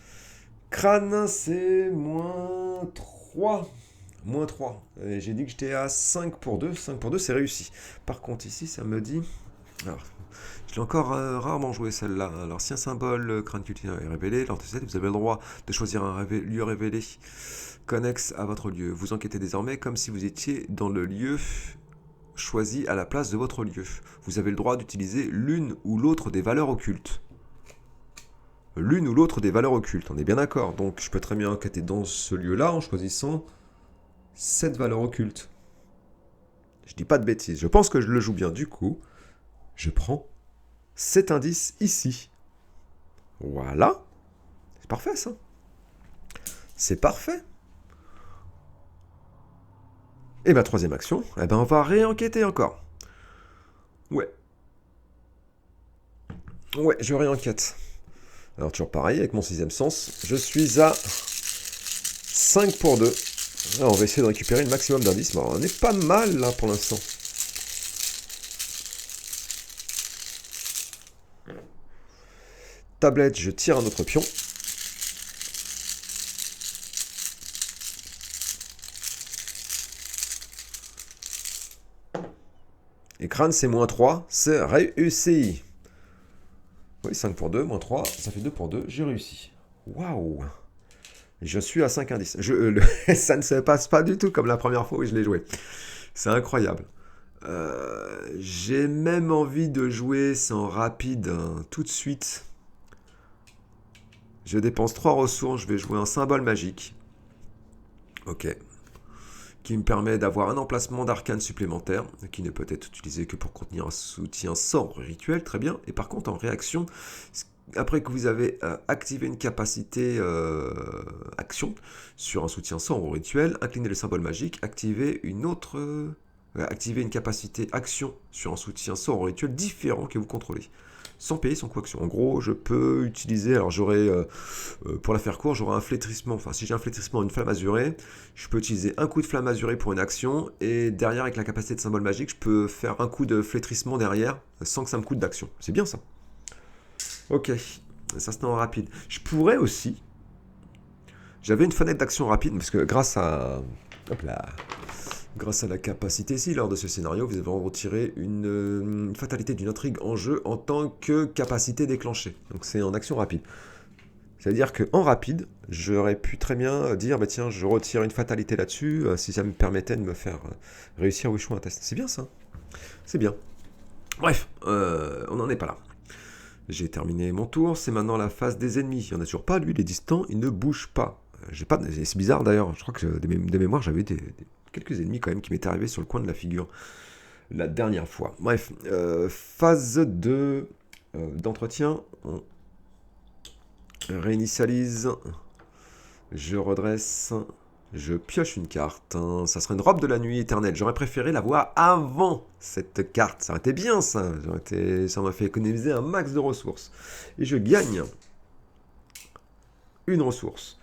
Crâne, c'est moins 3. Moins 3. Et j'ai dit que j'étais à 5 pour 2. 5 pour 2, c'est réussi. Par contre, ici, ça me dit... Alors, je l'ai encore rarement joué celle-là. Alors, si un symbole crâne cultivé est révélé, lors de cette, vous avez le droit de choisir un lieu révélé connexe à votre lieu. Vous enquêtez désormais comme si vous étiez dans le lieu choisi à la place de votre lieu. Vous avez le droit d'utiliser l'une ou l'autre des valeurs occultes. L'une ou l'autre des valeurs occultes, on est bien d'accord. Donc, je peux très bien enquêter dans ce lieu-là en choisissant cette valeur occulte. Je dis pas de bêtises. Je pense que je le joue bien. Du coup, je prends cet indice ici. Voilà. C'est parfait, ça. C'est parfait. Et ma troisième action, eh ben on va réenquêter encore. Ouais. Ouais, je réenquête. Alors toujours pareil, avec mon sixième sens, je suis à 5 pour 2. Là, on va essayer de récupérer le maximum d'indices. Bon, on est pas mal là pour l'instant. Tablette, je tire un autre pion. Et crâne, c'est moins 3, c'est réussi. Oui, 5 pour 2, moins 3, ça fait 2 pour 2, j'ai réussi. Waouh! Je suis à 5 indices. Ça ne se passe pas du tout comme la première fois où je l'ai joué. C'est incroyable. J'ai même envie de jouer sans rapide hein, tout de suite. Je dépense 3 ressources, je vais jouer un symbole magique. Ok. Qui me permet d'avoir un emplacement d'arcane supplémentaire, qui ne peut être utilisé que pour contenir un soutien sort rituel, très bien. Et par contre, en réaction, après que vous avez activé une capacité action sur un soutien sort ou rituel, inclinez le symbole magique, activez activez une capacité action sur un soutien sort ou rituel différent que vous contrôlez, sans payer son coût-action. En gros, je peux utiliser, alors j'aurai, pour la faire court, j'aurai un flétrissement, enfin si j'ai un flétrissement, une flamme azurée, je peux utiliser un coup de flamme azurée pour une action, et derrière, avec la capacité de symbole magique, je peux faire un coup de flétrissement derrière, sans que ça me coûte d'action. C'est bien ça. Ok, ça c'est en rapide. Je pourrais aussi, j'avais une fenêtre d'action rapide, parce que grâce à... Hop là. Grâce à la capacité ici, lors de ce scénario, vous avez retiré une fatalité d'une intrigue en jeu en tant que capacité déclenchée. Donc c'est en action rapide. C'est-à-dire qu'en rapide, j'aurais pu très bien dire, bah tiens, je retire une fatalité là-dessus, si ça me permettait de me faire réussir ou échouer un test. C'est bien ça. C'est bien. Bref, on n'en est pas là. J'ai terminé mon tour, c'est maintenant la phase des ennemis. Il n'y en a toujours pas, lui, il est distant, il ne bouge pas. J'ai pas, c'est bizarre d'ailleurs, je crois que de mémoire, j'avais quelques ennemis quand même qui m'étaient arrivés sur le coin de la figure la dernière fois. Bref, phase 2 d'entretien. On réinitialise. Je redresse. Je pioche une carte. Hein. Ça serait une robe de la nuit éternelle. J'aurais préféré la voir avant cette carte. Ça aurait été bien ça. Ça m'a fait économiser un max de ressources. Et je gagne une ressource.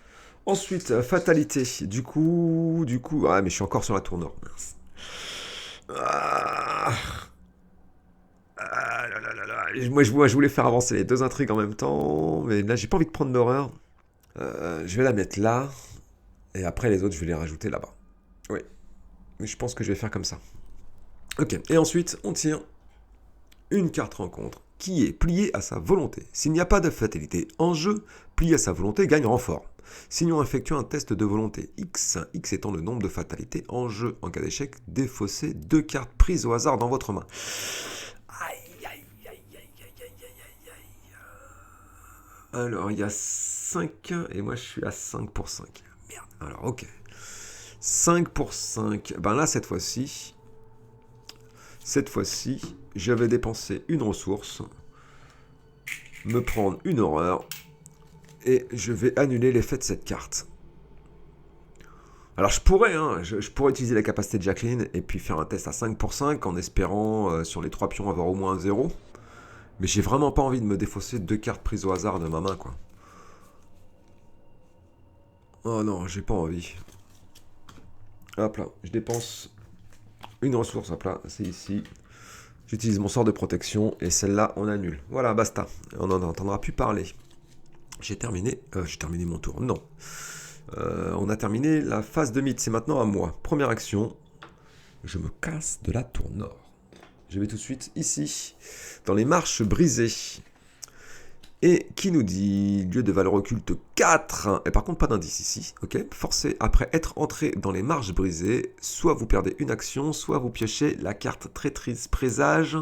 Ensuite, fatalité. Du coup... Ah, mais je suis encore sur la tour nord. Mince. Ah, là, là, là, là. Moi, je voulais faire avancer les deux intrigues en même temps. Mais là, j'ai pas envie de prendre d'horreur. Je vais la mettre là. Et après, les autres, je vais les rajouter là-bas. Oui. Mais je pense que je vais faire comme ça. Ok. Et ensuite, on tire une carte rencontre qui est pliée à sa volonté. S'il n'y a pas de fatalité en jeu, pliée à sa volonté gagne renfort. Sinon, effectue un test de volonté X, X étant le nombre de fatalités en jeu. En cas d'échec, défaussez 2 cartes prises au hasard dans votre main. Aïe, aïe, aïe, aïe, aïe, aïe, aïe, aïe. Alors, il y a 5 et moi je suis à 5 pour 5. Merde, alors ok. 5 pour 5. Ben là, cette fois-ci, je vais dépenser une ressource, me prendre une horreur, et je vais annuler l'effet de cette carte. Alors je pourrais utiliser la capacité de Jacqueline et puis faire un test à 5 pour 5 en espérant sur les 3 pions avoir au moins un 0. Mais j'ai vraiment pas envie de me défausser 2 cartes prises au hasard de ma main quoi. Oh non, j'ai pas envie. Hop là, je dépense une ressource, hop là, c'est ici. J'utilise mon sort de protection et celle-là on annule. Voilà, basta. On n'en entendra plus parler. J'ai terminé mon tour. Non. On a terminé la phase de mythe. C'est maintenant à moi. Première action. Je me casse de la tour nord. Je vais tout de suite ici, dans les marches brisées. Et qui nous dit lieu de valeur occulte 4. Et par contre, pas d'indice ici. Ok. Forcé, après être entré dans les marches brisées, soit vous perdez une action, soit vous piochez la carte traîtrise présage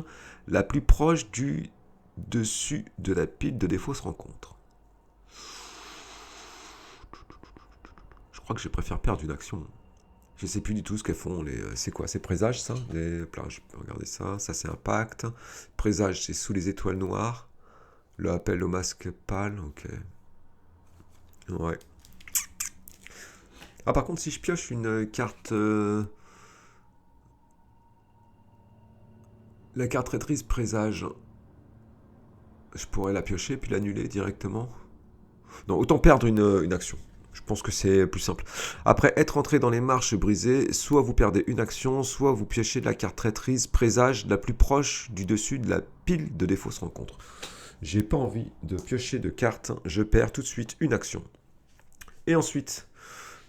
la plus proche du dessus de la pile de défauts se rencontre. Je crois que je préfère perdre une action. Je sais plus du tout ce qu'elles font. C'est quoi? C'est présage ça? Je peux regarder ça. Ça c'est impact. Présage c'est sous les étoiles noires. Le appel au masque pâle. Ok. Ouais. Ah par contre si je pioche une carte... La carte traîtrise présage. Je pourrais la piocher puis l'annuler directement. Non, autant perdre une action. Je pense que c'est plus simple. Après être entré dans les marches brisées, soit vous perdez une action, soit vous piochez la carte traîtrise présage la plus proche du dessus de la pile de défausse rencontre. J'ai pas envie de piocher de carte, je perds tout de suite une action. Et ensuite,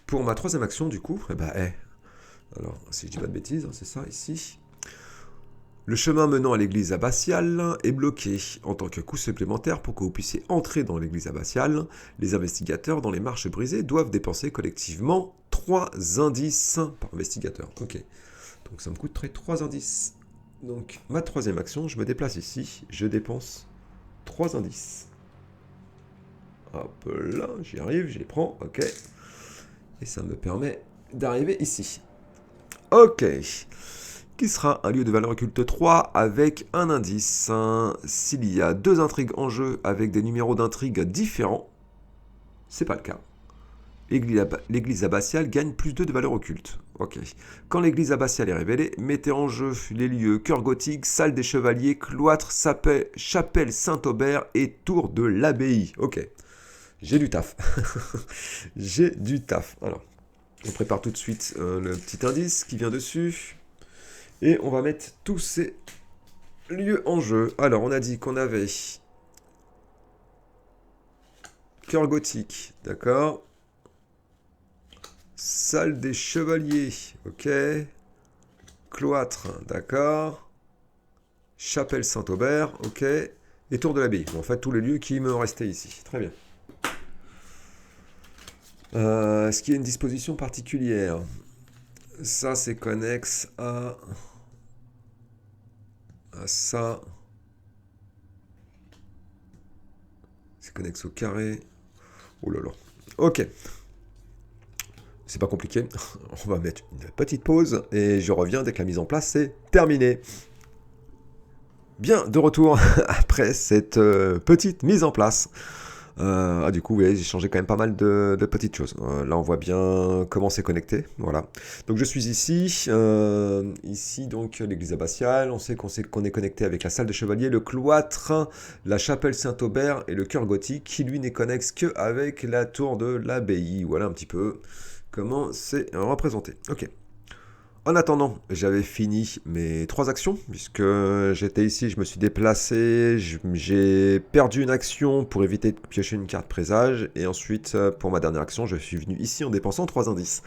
pour ma troisième action, du coup, alors si je dis pas de bêtises, c'est ça ici. Le chemin menant à l'église abbatiale est bloqué. En tant que coût supplémentaire pour que vous puissiez entrer dans l'église abbatiale, les investigateurs dans les marches brisées doivent dépenser collectivement 3 indices par investigateur. Ok, donc ça me coûterait 3 indices. Donc ma troisième action, je me déplace ici, je dépense 3 indices. Hop là, j'y arrive, je les prends, ok. Et ça me permet d'arriver ici. Ok. Qui sera un lieu de valeur occulte 3 avec un indice. S'il y a 2 intrigues en jeu avec des numéros d'intrigue différents, c'est pas le cas. L'église abbatiale gagne plus 2 de valeur occulte. Ok. Quand l'église abbatiale est révélée, mettez en jeu les lieux cœur gothique, salle des chevaliers, cloître, chapelle Saint-Aubert et tour de l'abbaye. Ok. J'ai du taf. J'ai du taf. Alors, on prépare tout de suite le petit indice qui vient dessus. Et on va mettre tous ces lieux en jeu. Alors, on a dit qu'on avait cœur gothique, d'accord. Salle des chevaliers, ok. Cloître, d'accord. Chapelle Saint-Aubert, ok. Et tour de l'abbaye. Bon, en fait, tous les lieux qui me restaient ici. Très bien. Est-ce qu'il y a une disposition particulière? Ça, c'est connexe à ça. C'est connexe au carré. Oh là là. Ok. C'est pas compliqué. On va mettre une petite pause et je reviens dès que la mise en place est terminée. Bien, de retour après cette petite mise en place. Du coup, oui, j'ai changé quand même pas mal de petites choses. Là, on voit bien comment c'est connecté. Voilà. Donc, je suis ici. Ici, donc, l'église abbatiale. On sait qu'on est connecté avec la salle de chevalier, le cloître, la chapelle Saint-Aubert et le chœur gothique, qui, lui, n'est connexe qu'avec la tour de l'abbaye. Voilà un petit peu comment c'est représenté. Ok. En attendant, j'avais fini mes 3 actions, puisque j'étais ici, je me suis déplacé, j'ai perdu une action pour éviter de piocher une carte présage, et ensuite, pour ma dernière action, je suis venu ici en dépensant 3 indices.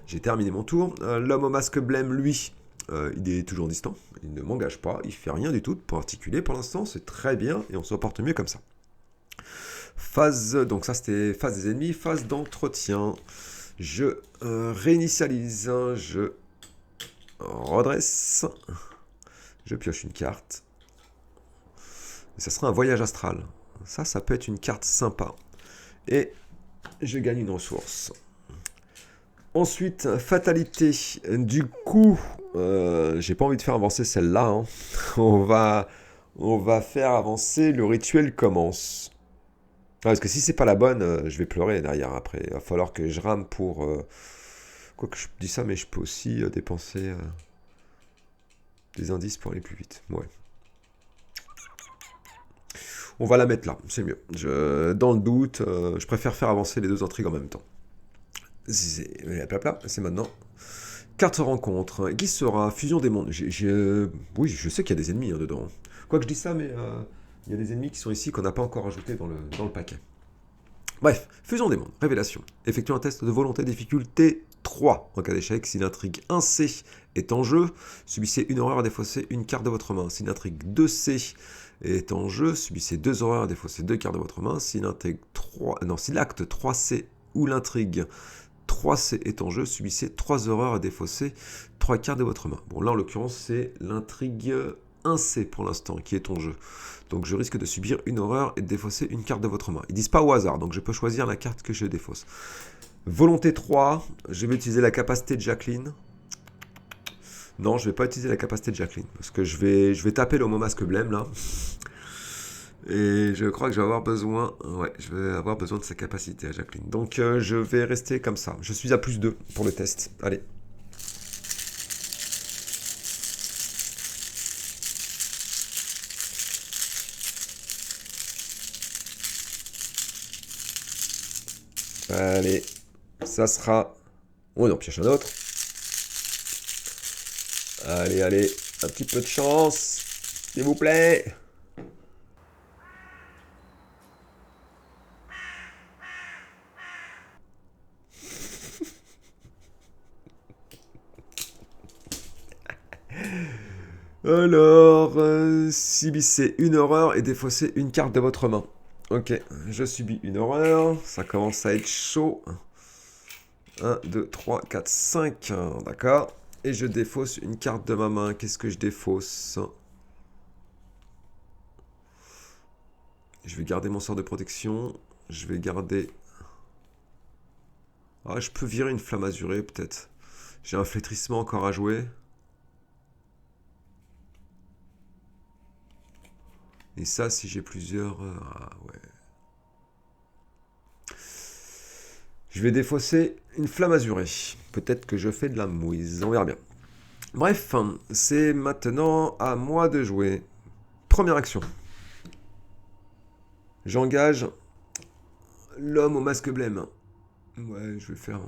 J'ai terminé mon tour. L'homme au masque blême, lui, il est toujours distant, il ne m'engage pas, il fait rien du tout de particulier pour l'instant, c'est très bien, et on se porte mieux comme ça. Phase, donc ça c'était phase des ennemis, phase d'entretien. Je réinitialise, je redresse, je pioche une carte, et ça sera un voyage astral. Ça peut être une carte sympa, et je gagne une ressource. Ensuite, fatalité, du coup, j'ai pas envie de faire avancer celle-là, hein. on va faire avancer le rituel commence. Parce que si c'est pas la bonne, je vais pleurer derrière après, il va falloir que je rame pour... Quoique je dis ça, mais je peux aussi dépenser des indices pour aller plus vite. Ouais. On va la mettre là, c'est mieux. Dans le doute, je préfère faire avancer les 2 intrigues en même temps. C'est maintenant. Carte rencontre. Qui sera fusion des mondes? Oui, je sais qu'il y a des ennemis dedans. Quoique je dis ça, mais il y a des ennemis qui sont ici qu'on n'a pas encore ajoutés dans le paquet. Bref, fusion des mondes, révélation. Effectuez un test de volonté difficulté 3. En cas d'échec, si l'intrigue 1C est en jeu, subissez une horreur à défausser une carte de votre main. Si l'intrigue 2C est en jeu, subissez 2 horreurs à défausser 2 cartes de votre main. Si l'acte 3C ou l'intrigue 3C est en jeu, subissez 3 horreurs à défausser 3 cartes de votre main. Bon, là en l'occurrence, c'est l'intrigue 1C pour l'instant qui est en jeu. Donc je risque de subir une horreur et de défausser une carte de votre main. Ils disent pas au hasard, donc je peux choisir la carte que je défausse. Volonté 3, je vais utiliser la capacité de Jacqueline. Non, je vais pas utiliser la capacité de Jacqueline, parce que je vais taper l'homme au masque blême là. Et je crois que je vais avoir besoin, de sa capacité à Jacqueline. Donc je vais rester comme ça. Je suis à +2 pour le test. Allez. Allez, ça sera... Oh, on en pioche un autre. Allez, allez, un petit peu de chance, s'il vous plaît. Alors, subissez une horreur et défaussez une carte de votre main. Ok, je subis une horreur, ça commence à être chaud. 1, 2, 3, 4, 5, d'accord. Et je défausse une carte de ma main. Qu'est-ce que je défausse? Je vais garder mon sort de protection. Je vais garder... Ah, je peux virer une flamme azurée, peut-être. J'ai un flétrissement encore à jouer. Et ça, si j'ai plusieurs... Ah, ouais. Je vais défausser une flamme azurée. Peut-être que je fais de la mouise. On verra bien. Bref, c'est maintenant à moi de jouer. Première action. J'engage l'homme au masque blême. Ouais, je vais le faire.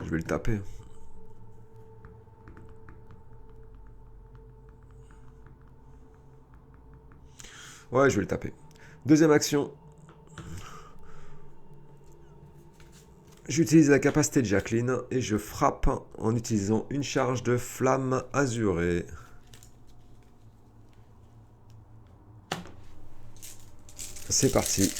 Je vais le taper. Ouais, je vais le taper. Deuxième action. J'utilise la capacité de Jacqueline et je frappe en utilisant une charge de flamme azurée. C'est parti.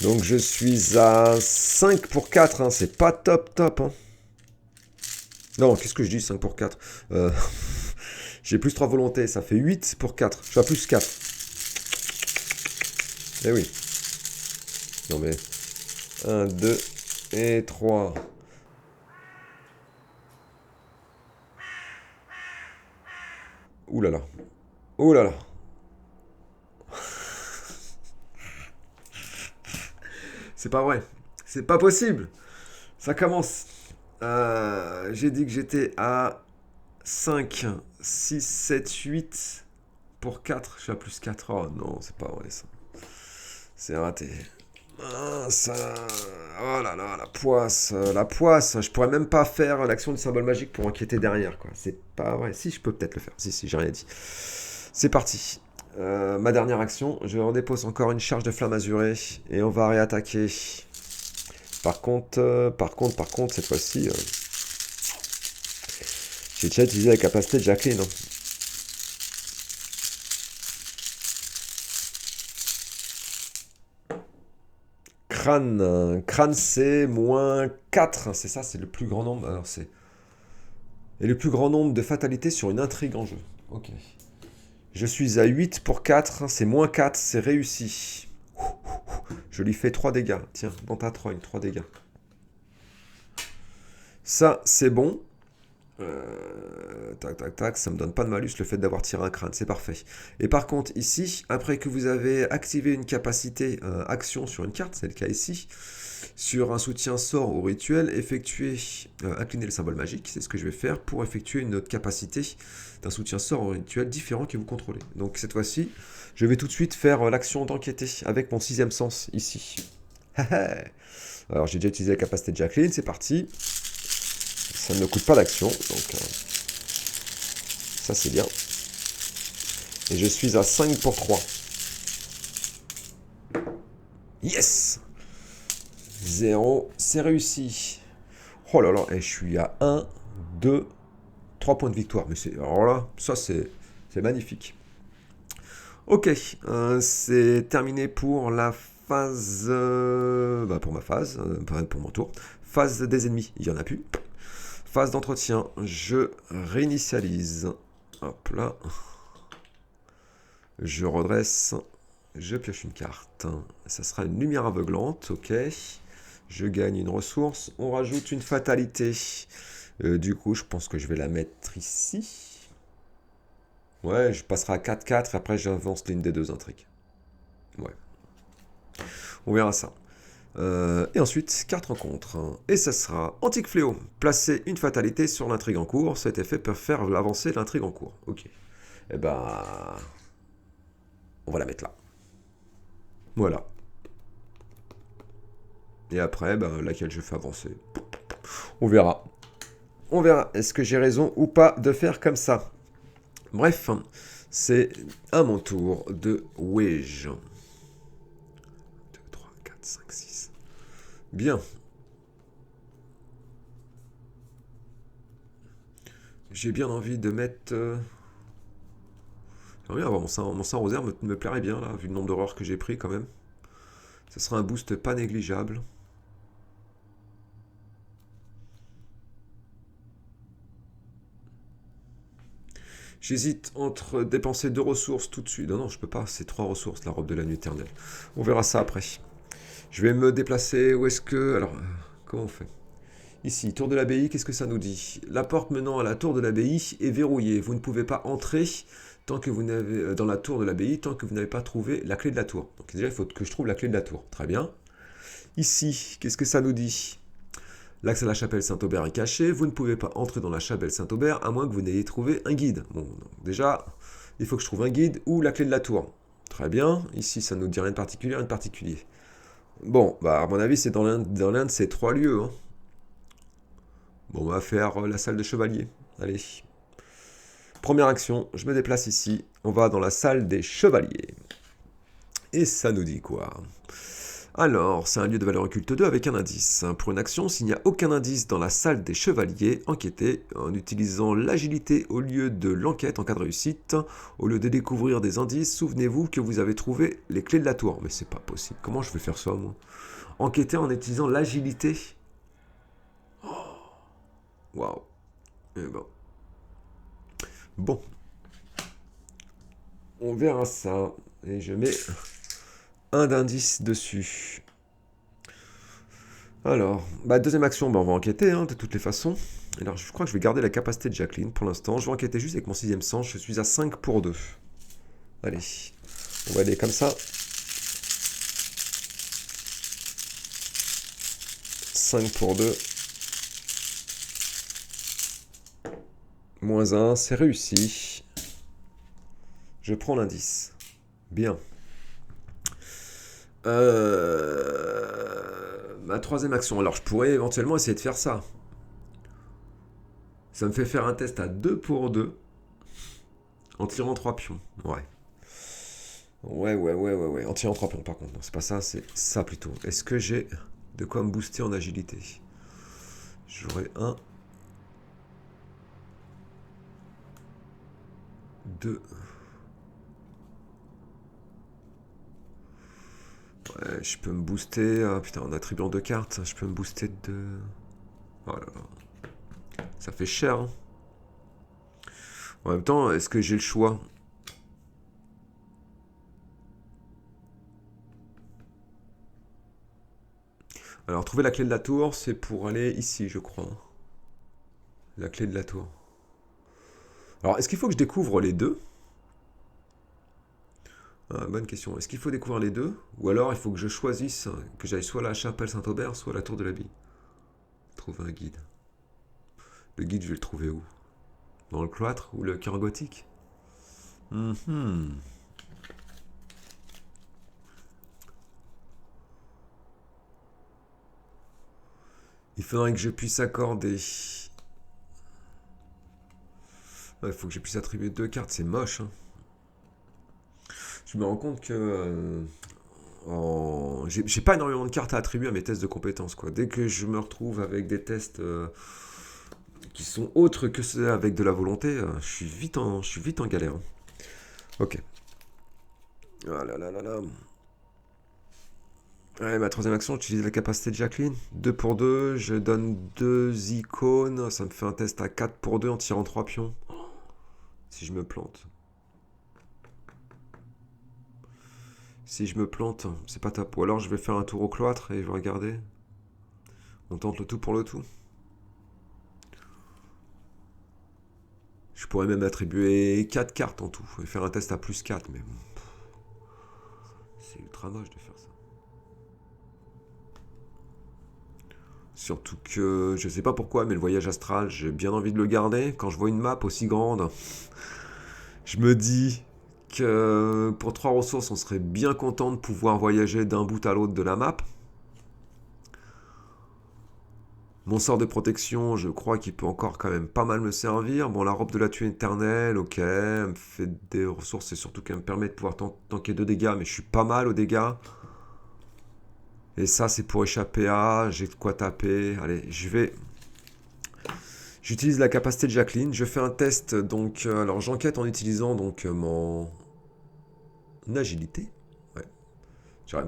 Donc je suis à 5 pour 4, hein. C'est pas top top. Hein. Non, qu'est-ce que je dis 5 pour 4 J'ai plus 3 volontés, ça fait 8 pour 4. Je suis à plus 4. Eh oui. Non mais... 1, 2 et 3. Ouh là là. Ouh là là. C'est pas vrai. C'est pas possible. Ça commence. J'ai dit que j'étais à 5, 6, 7, 8 pour 4. Je suis à plus 4. Oh non, c'est pas vrai ça. C'est raté. Ah, ça... Oh là là, la poisse. La poisse. Je pourrais même pas faire l'action du symbole magique pour inquiéter derrière, quoi. C'est pas vrai. Si, je peux peut-être le faire. Si, si, j'ai rien dit. C'est parti. Ma dernière action, je redépose encore une charge de flamme azurée et on va réattaquer. Par contre, cette fois-ci, j'ai déjà utilisé la capacité de Jacqueline. Hein. Crâne. Crâne, c'est moins 4. C'est ça, c'est le plus grand nombre. Alors, c'est... Et le plus grand nombre de fatalités sur une intrigue en jeu. Ok. Je suis à 8 pour 4. C'est moins 4. C'est réussi. Je lui fais 3 dégâts. Tiens, dans ta trogne, 3 dégâts. Ça, c'est bon. Tac, tac, tac, ça me donne pas de malus le fait d'avoir tiré un crâne, c'est parfait. Et par contre, ici, après que vous avez activé une capacité action sur une carte, c'est le cas ici, sur un soutien sort ou rituel, incliner le symbole magique, c'est ce que je vais faire pour effectuer une autre capacité d'un soutien sort ou rituel différent que vous contrôlez. Donc cette fois-ci, je vais tout de suite faire l'action d'enquêter avec mon 6e sens ici. Alors j'ai déjà utilisé la capacité de Jacqueline, c'est parti. Ça ne me coûte pas d'action, donc ça c'est bien. Et je suis à 5 pour 3. Yes! 0, c'est réussi. Oh là là, et je suis à 1, 2, 3 points de victoire. Mais c'est, alors là, ça c'est magnifique. Ok, c'est terminé pour la phase... pour ma phase, pour mon tour. Phase des ennemis, il n'y en a plus. Phase d'entretien, je réinitialise. Hop là. Je redresse. Je pioche une carte. Ça sera une lumière aveuglante, ok. Je gagne une ressource. On rajoute une fatalité. Du coup, je pense que je vais la mettre ici. Ouais, je passerai à 4-4 et après j'avance l'une des deux intrigues. Ouais. On verra ça. Et ensuite, carte rencontre. Et ça sera Antique Fléau. Placer une fatalité sur l'intrigue en cours. Cet effet peut faire avancer l'intrigue en cours. Ok. Eh ben... On va la mettre là. Voilà. Et après, ben, laquelle je fais avancer. On verra. On verra. Est-ce que j'ai raison ou pas de faire comme ça? Bref, c'est à mon tour de Wedge. 2, 3, 4, 5, 6. Bien. J'ai bien envie de mettre... J'aimerais bien avoir mon sang rosaire me plairait bien, là, vu le nombre d'horreurs que j'ai pris quand même. Ce sera un boost pas négligeable. J'hésite entre dépenser 2 ressources tout de suite. Non, non, je peux pas. C'est 3 ressources, la robe de la nuit éternelle. On verra ça après. Je vais me déplacer. Où est-ce que... Alors, comment on fait? Ici, tour de l'abbaye, qu'est-ce que ça nous dit? La porte menant à la tour de l'abbaye est verrouillée. Vous ne pouvez pas entrer tant que vous n'avez dans la tour de l'abbaye tant que vous n'avez pas trouvé la clé de la tour. Donc déjà, il faut que je trouve la clé de la tour. Très bien. Ici, qu'est-ce que ça nous dit? L'accès à la chapelle Saint-Aubert est caché. Vous ne pouvez pas entrer dans la chapelle Saint-Aubert à moins que vous n'ayez trouvé un guide. Bon, donc déjà, il faut que je trouve un guide ou la clé de la tour. Très bien. Ici, ça ne nous dit rien de particulier, rien de particulier. Bon, bah à mon avis, c'est dans l'un de ces 3 lieux. Hein. Bon, on va faire la salle de chevalier. Allez. Première action, je me déplace ici. On va dans la salle des chevaliers. Et ça nous dit quoi? Alors, c'est un lieu de valeur occulte 2 avec un indice. Pour une action, s'il n'y a aucun indice dans la salle des chevaliers, enquêtez en utilisant l'agilité au lieu de l'enquête en cas de réussite. Au lieu de découvrir des indices, souvenez-vous que vous avez trouvé les clés de la tour. Mais c'est pas possible. Comment je vais faire ça, moi? Enquêter en utilisant l'agilité? Waouh. Eh ben. Bon. On verra ça. Et je mets un d'indice dessus. Alors, bah, deuxième action, bah, on va enquêter de toutes les façons. Alors, je crois que je vais garder la capacité de Jacqueline pour l'instant. Je vais enquêter juste avec mon 6ème sens. Je suis à 5 pour 2. Allez, on va aller comme ça. 5 pour 2. Moins 1, c'est réussi. Je prends l'indice. Bien. Ma troisième action. Alors, je pourrais éventuellement essayer de faire ça. Ça me fait faire un test à 2 pour 2. En tirant 3 pions. Ouais. Ouais. En tirant 3 pions, par contre. Non, c'est pas ça, c'est ça plutôt. Est-ce que j'ai de quoi me booster en agilité? J'aurai 1, 2. Ouais, je peux me booster. Putain, en attribuant 2 cartes, je peux me booster de. Oh là là. Ça fait cher. Hein. En même temps, est-ce que j'ai le choix? Alors, trouver la clé de la tour, c'est pour aller ici, je crois. La clé de la tour. Alors, est-ce qu'il faut que je découvre les deux? Bonne question. Est-ce qu'il faut découvrir les deux? Ou alors il faut que je choisisse que j'aille soit à la chapelle Saint-Aubert, soit à la tour de l'Abbaye? Trouver un guide. Le guide, je vais le trouver où? Dans le cloître ou le cœur gothique? Il faudrait que je puisse accorder. Il faut que je puisse attribuer 2 cartes, c'est moche. Hein. Je me rends compte que j'ai pas énormément de cartes à attribuer à mes tests de compétences. Quoi. Dès que je me retrouve avec des tests qui sont autres que ceux avec de la volonté, je suis vite en galère. Hein. Ok. Ah là là là là. Ouais, ma troisième action, j'utilise la capacité de Jacqueline. 2 pour 2, je donne 2 icônes. Ça me fait un test à 4 pour 2 en tirant 3 pions. Si je me plante. Si je me plante, c'est pas top. Ou alors je vais faire un tour au cloître et je vais regarder. On tente le tout pour le tout. Je pourrais même attribuer 4 cartes en tout. Et faire un test à plus 4, mais bon. C'est ultra moche de faire ça. Surtout que je sais pas pourquoi, mais le voyage astral, j'ai bien envie de le garder. Quand je vois une map aussi grande, je me dis que pour 3 ressources, on serait bien content de pouvoir voyager d'un bout à l'autre de la map. Mon sort de protection, je crois qu'il peut encore quand même pas mal me servir. Bon, la robe de la tuile éternelle, ok, elle me fait des ressources et surtout qu'elle me permet de pouvoir tanker 2 dégâts, mais je suis pas mal aux dégâts. Et ça, c'est pour échapper à... J'ai de quoi taper. Allez, j'utilise la capacité de Jacqueline. Je fais un test, donc... alors, j'enquête en utilisant donc mon agilité. Ouais.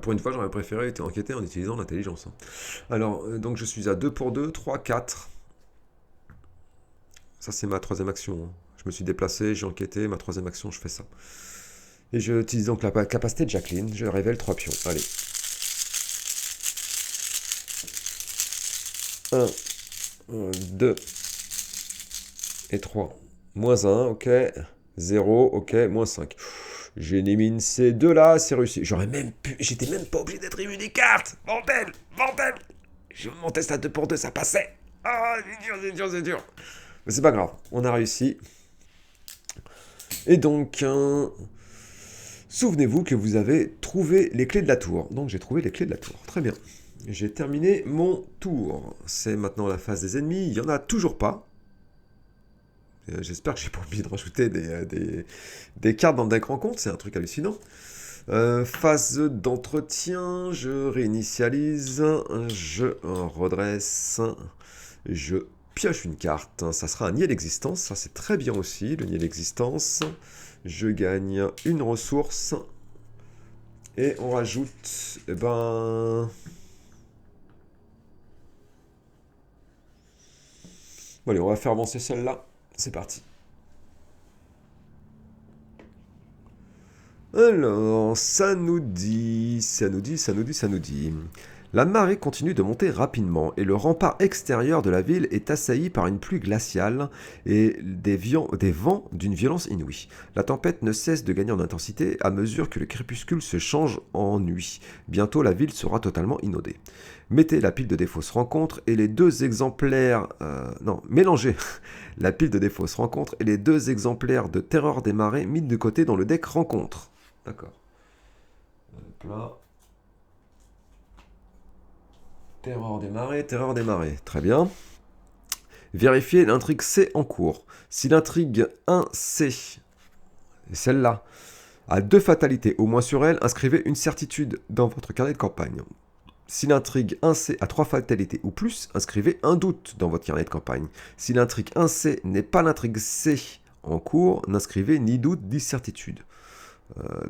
Pour une fois, j'aurais préféré enquêter en utilisant l'intelligence. Hein. Alors, donc je suis à 2 pour 2, 3, 4. Ça, c'est ma troisième action. Hein. Je me suis déplacé, j'ai enquêté. Ma troisième action, je fais ça. Et je utilise donc la capacité de Jacqueline. Je révèle 3 pions. Allez. 1, 2 et 3. Moins 1, ok. 0, ok. Moins 5. J'élimine ces deux-là, c'est réussi. J'étais même pas obligé d'attribuer des cartes. Bordel, bordel. Mon test à 2 pour 2, ça passait. Ah, c'est dur, c'est dur, c'est dur. Mais c'est pas grave, on a réussi. Et donc, souvenez-vous que vous avez trouvé les clés de la tour. Donc j'ai trouvé les clés de la tour. Très bien. J'ai terminé mon tour. C'est maintenant la phase des ennemis. Il n'y en a toujours pas. J'espère que j'ai pas oublié de rajouter des cartes dans le deck rencontre. C'est un truc hallucinant. Phase d'entretien. Je réinitialise. Je redresse. Je pioche une carte. Ça sera un niais d'existence. Ça, c'est très bien aussi, le niais d'existence. Je gagne une ressource. Et on rajoute... Eh ben... Bon, allez, on va faire avancer celle-là. C'est parti. Alors, ça nous dit... La marée continue de monter rapidement et le rempart extérieur de la ville est assailli par une pluie glaciale et des vents d'une violence inouïe. La tempête ne cesse de gagner en intensité à mesure que le crépuscule se change en nuit. Bientôt la ville sera totalement inondée. Mettez la pile de défausse rencontre et les deux exemplaires... mélangez la pile de défausse rencontre et les deux exemplaires de terreur des marées mis de côté dans le deck rencontre. D'accord. Hop là. Terreur des marées. Très bien. Vérifiez l'intrigue C en cours. Si l'intrigue 1C, celle-là, a 2 fatalités au moins sur elle, inscrivez une certitude dans votre carnet de campagne. Si l'intrigue 1C a 3 fatalités ou plus, inscrivez un doute dans votre carnet de campagne. Si l'intrigue 1C n'est pas l'intrigue C en cours, n'inscrivez ni doute ni certitude.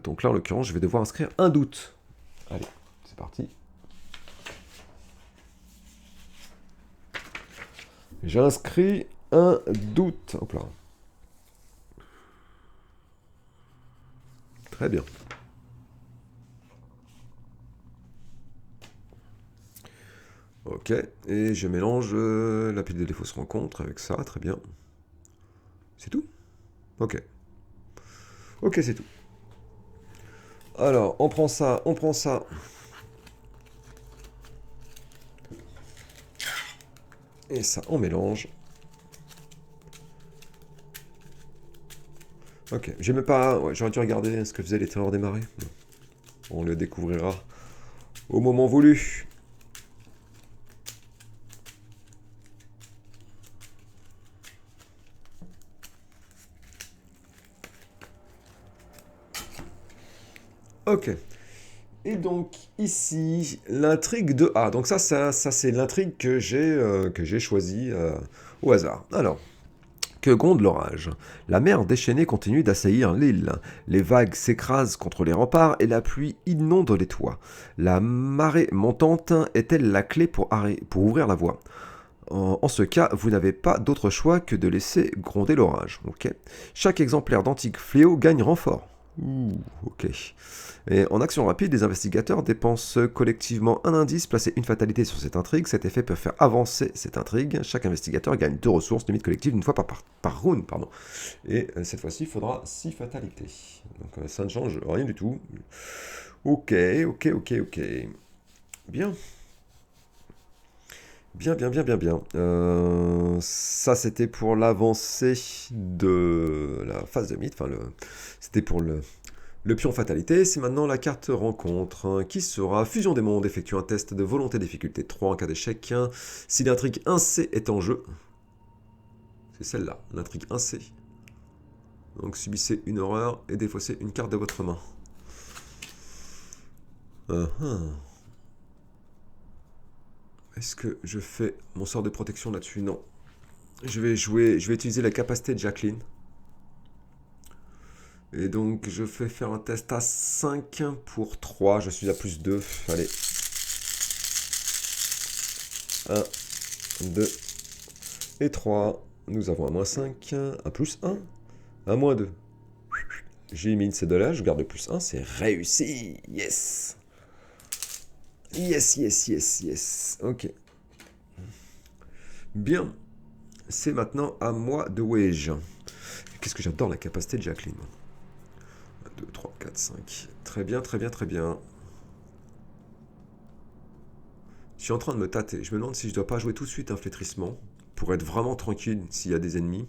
Donc là, en l'occurrence, je vais devoir inscrire un doute. Allez, c'est parti. J'inscris un doute. Hop là. Très bien. Ok, et je mélange la pile de défauts se rencontre avec ça, très bien. C'est tout? Ok. Ok, c'est tout. Alors, on prend ça, on prend ça. Et ça, on mélange. Ok, j'aimais pas... Ouais, j'aurais dû regarder ce que faisaient les terreurs des marées. On le découvrira au moment voulu. Ok. Et donc, ici, l'intrigue de A. Donc ça c'est l'intrigue que j'ai choisie au hasard. Alors, que gronde l'orage. La mer déchaînée continue d'assaillir l'île. Les vagues s'écrasent contre les remparts et la pluie inonde les toits. La marée montante est-elle la clé pour ouvrir la voie? En ce cas, vous n'avez pas d'autre choix que de laisser gronder l'orage. Okay. Chaque exemplaire d'Antique Fléau gagne renfort. Ouh, ok. Et en action rapide, les investigateurs dépensent collectivement un indice, placer une fatalité sur cette intrigue. Cet effet peut faire avancer cette intrigue. Chaque investigateur gagne 2 ressources, limite collective, une fois par round. Pardon. Et cette fois-ci, il faudra 6 fatalités. Donc ça ne change rien du tout. Ok. Bien. Bien. Ça, c'était pour l'avancée de la phase de mythe. Enfin, c'était pour Le pion fatalité, c'est maintenant la carte rencontre, qui sera fusion des mondes, effectue un test de volonté difficulté 3 en cas d'échec. Si l'intrigue 1C est en jeu, c'est celle-là, l'intrigue 1C. Donc subissez une horreur et défaussez une carte de votre main. Est-ce que je fais mon sort de protection là-dessus? Non. Je vais utiliser la capacité de Jacqueline. Et donc, je fais faire un test à 5 pour 3. Je suis à plus 2. Allez. 1, 2 et 3. Nous avons un moins 5, un plus 1, un moins 2. J'élimine ces deux-là, je garde le plus 1. C'est réussi. Yes. Yes, yes, yes, yes. Ok. Bien. C'est maintenant à moi de wage. Qu'est-ce que j'adore la capacité de Jacqueline. 1, 2, 3, 4, 5. Très bien, très bien, très bien. Je suis en train de me tâter. Je me demande si je dois pas jouer tout de suite un flétrissement pour être vraiment tranquille s'il y a des ennemis.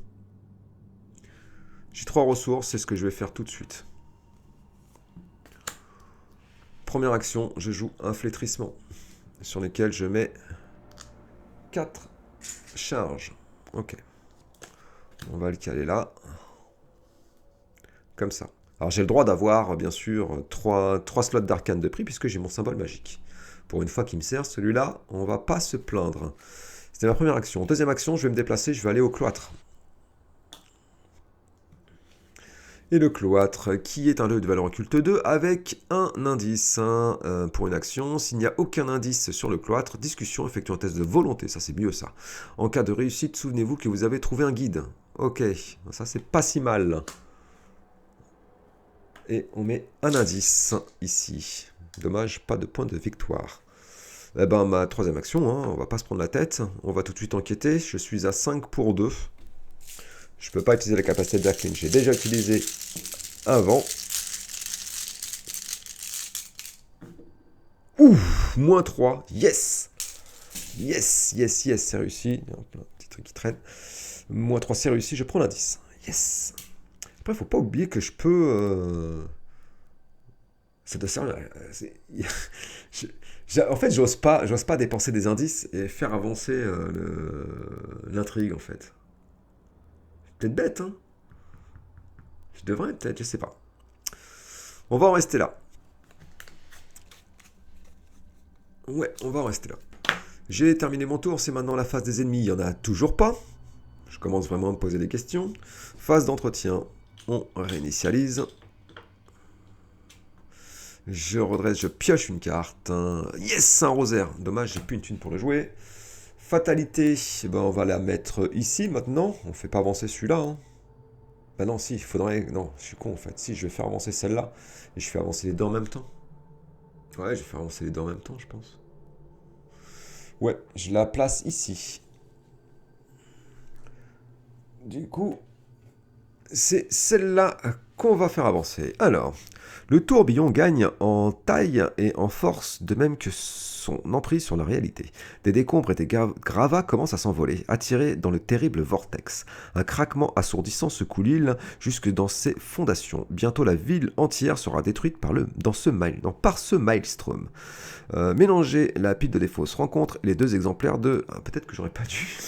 J'ai 3 ressources, c'est ce que je vais faire tout de suite. Première action, je joue un flétrissement sur lequel je mets 4 charges. Ok. On va le caler là. Comme ça. Alors j'ai le droit d'avoir, bien sûr, 3 slots d'arcane de prix puisque j'ai mon symbole magique. Pour une fois qu'il me sert, celui-là, on va pas se plaindre. C'était ma première action. Deuxième action, je vais me déplacer, je vais aller au cloître. Et le cloître, qui est un lieu de valeur occulte 2, avec un indice pour une action. S'il n'y a aucun indice sur le cloître, discussion, effectue un test de volonté, ça c'est mieux ça. En cas de réussite, souvenez-vous que vous avez trouvé un guide. Ok, ça c'est pas si mal. Et on met un indice ici. Dommage, pas de point de victoire. Eh ben, ma troisième action, on va pas se prendre la tête. On va tout de suite enquêter. Je suis à 5 pour 2. Je peux pas utiliser la capacité de Jacqueline. J'ai déjà utilisé avant. Ouh, moins 3. Yes. Yes, yes, yes, c'est réussi. Un petit truc qui traîne. Moins 3, c'est réussi. Je prends l'indice. Yes. Après, faut pas oublier que je peux... Ça doit servir. En fait, j'ose pas dépenser des indices et faire avancer l'intrigue, en fait. Peut-être bête, hein. Je devrais peut-être, je sais pas. On va en rester là. Ouais, on va en rester là. J'ai terminé mon tour, c'est maintenant la phase des ennemis. Il n'y en a toujours pas. Je commence vraiment à me poser des questions. Phase d'entretien. On réinitialise. Je redresse, je pioche une carte. Yes, un rosaire. Dommage, j'ai plus une thune pour le jouer. Fatalité, ben on va la mettre ici maintenant. On fait pas avancer celui-là. Hein. Ben non, si, il faudrait... Non, je suis con en fait. Si, je vais faire avancer celle-là. Et je fais avancer les deux en même temps. Ouais, je vais faire avancer les deux en même temps, je pense. Ouais, je la place ici. Du coup, c'est celle-là qu'on va faire avancer. Alors, le tourbillon gagne en taille et en force, de même que son emprise sur la réalité. Des décombres et des gravats commencent à s'envoler, attirés dans le terrible vortex. Un craquement assourdissant secoue l'île jusque dans ses fondations. Bientôt la ville entière sera détruite par ce maelstrom. Mélanger la pile de défausse rencontre les deux exemplaires de... peut-être que j'aurais pas dû...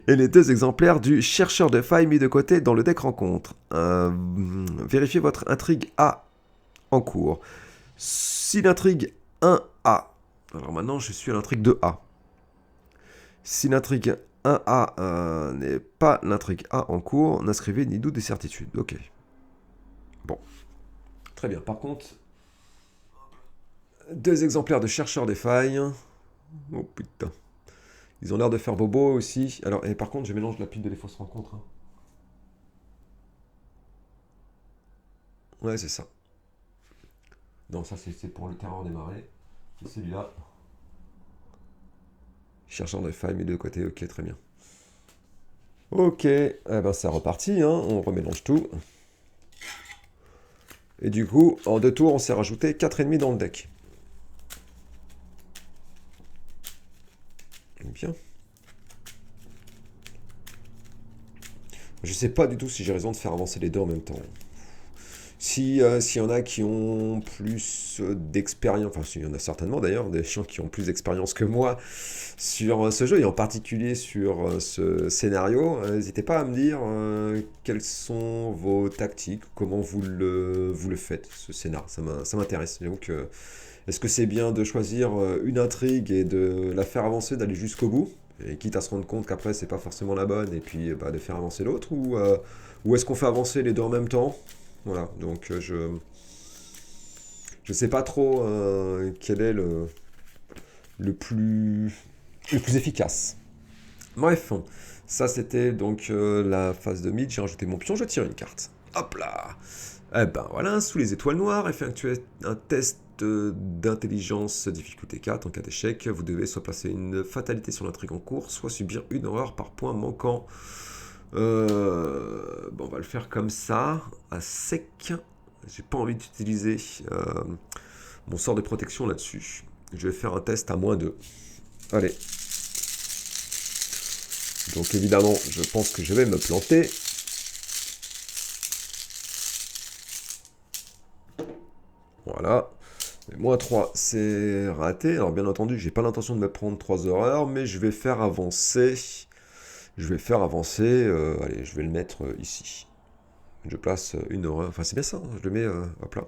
et les deux exemplaires du chercheur de failles mis de côté dans le deck rencontre. Vérifiez votre intrigue A en cours. Si l'intrigue 1A... Alors maintenant, je suis à l'intrigue 2A. Si l'intrigue 1A n'est pas l'intrigue A en cours, n'inscrivez ni doute ni certitude. Ok. Bon. Très bien. Par contre, deux exemplaires de chercheur des failles. Oh putain. Ils ont l'air de faire bobo aussi. Alors, et par contre, je mélange la pile de les fausses rencontres. Hein. Ouais, c'est ça. Non, ça c'est pour le terreur des marais. C'est celui-là. Chercheur de failles mis de côté. Ok, très bien. Ok, eh ben c'est reparti. Hein. On remélange tout. Et du coup, en 2 tours, on s'est rajouté 4 ennemis dans le deck. Bien. Je sais pas du tout si j'ai raison de faire avancer les deux en même temps. S'il y en a qui ont plus d'expérience, enfin s'il y en a certainement d'ailleurs, des gens qui ont plus d'expérience que moi sur ce jeu, et en particulier sur ce scénario, n'hésitez pas à me dire quelles sont vos tactiques, comment vous le faites, ce scénar, ça m'intéresse. Donc, est-ce que c'est bien de choisir une intrigue et de la faire avancer, d'aller jusqu'au bout, et quitte à se rendre compte qu'après c'est pas forcément la bonne, et puis bah, de faire avancer l'autre, ou est-ce qu'on fait avancer les deux en même temps? Voilà, donc je sais pas trop quel est le le plus efficace. Bref, ça c'était donc la phase de mid, j'ai rajouté mon pion, je tire une carte. Hop là. Eh ben voilà, sous les étoiles noires, effectuez un test d'intelligence difficulté 4. En cas d'échec, vous devez soit placer une fatalité sur l'intrigue en cours, soit subir une horreur par point manquant. Bon, on va le faire comme ça, à sec. J'ai pas envie d'utiliser mon sort de protection là-dessus. Je vais faire un test à -2. Allez. Donc évidemment, je pense que je vais me planter. Voilà. Et -3, c'est raté. Alors bien entendu, j'ai pas l'intention de me prendre 3 horreurs, mais je vais faire avancer. Allez, je vais le mettre ici. Je place une horreur. Enfin, c'est bien ça, hein, je le mets. Hop là.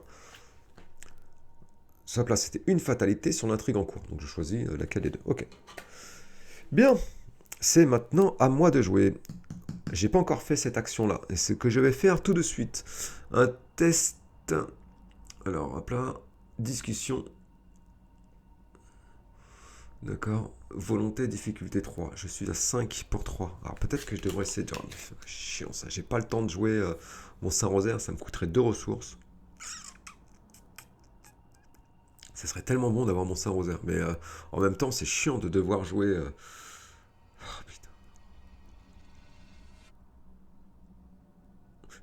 Ça, là, c'était une fatalité sur l'intrigue en cours. Donc je choisis laquelle des deux. Ok. Bien. C'est maintenant à moi de jouer. J'ai pas encore fait cette action-là. Et c'est ce que je vais faire tout de suite. Un test. Alors, hop là. Discussion. D'accord. Volonté, difficulté 3. Je suis à 5 pour 3. Alors peut-être que je devrais essayer de... Chiant ça. J'ai pas le temps de jouer mon Saint-Rosaire. Ça me coûterait 2 ressources. Ça serait tellement bon d'avoir mon Saint-Rosaire. Mais en même temps, c'est chiant de devoir jouer... Oh, putain.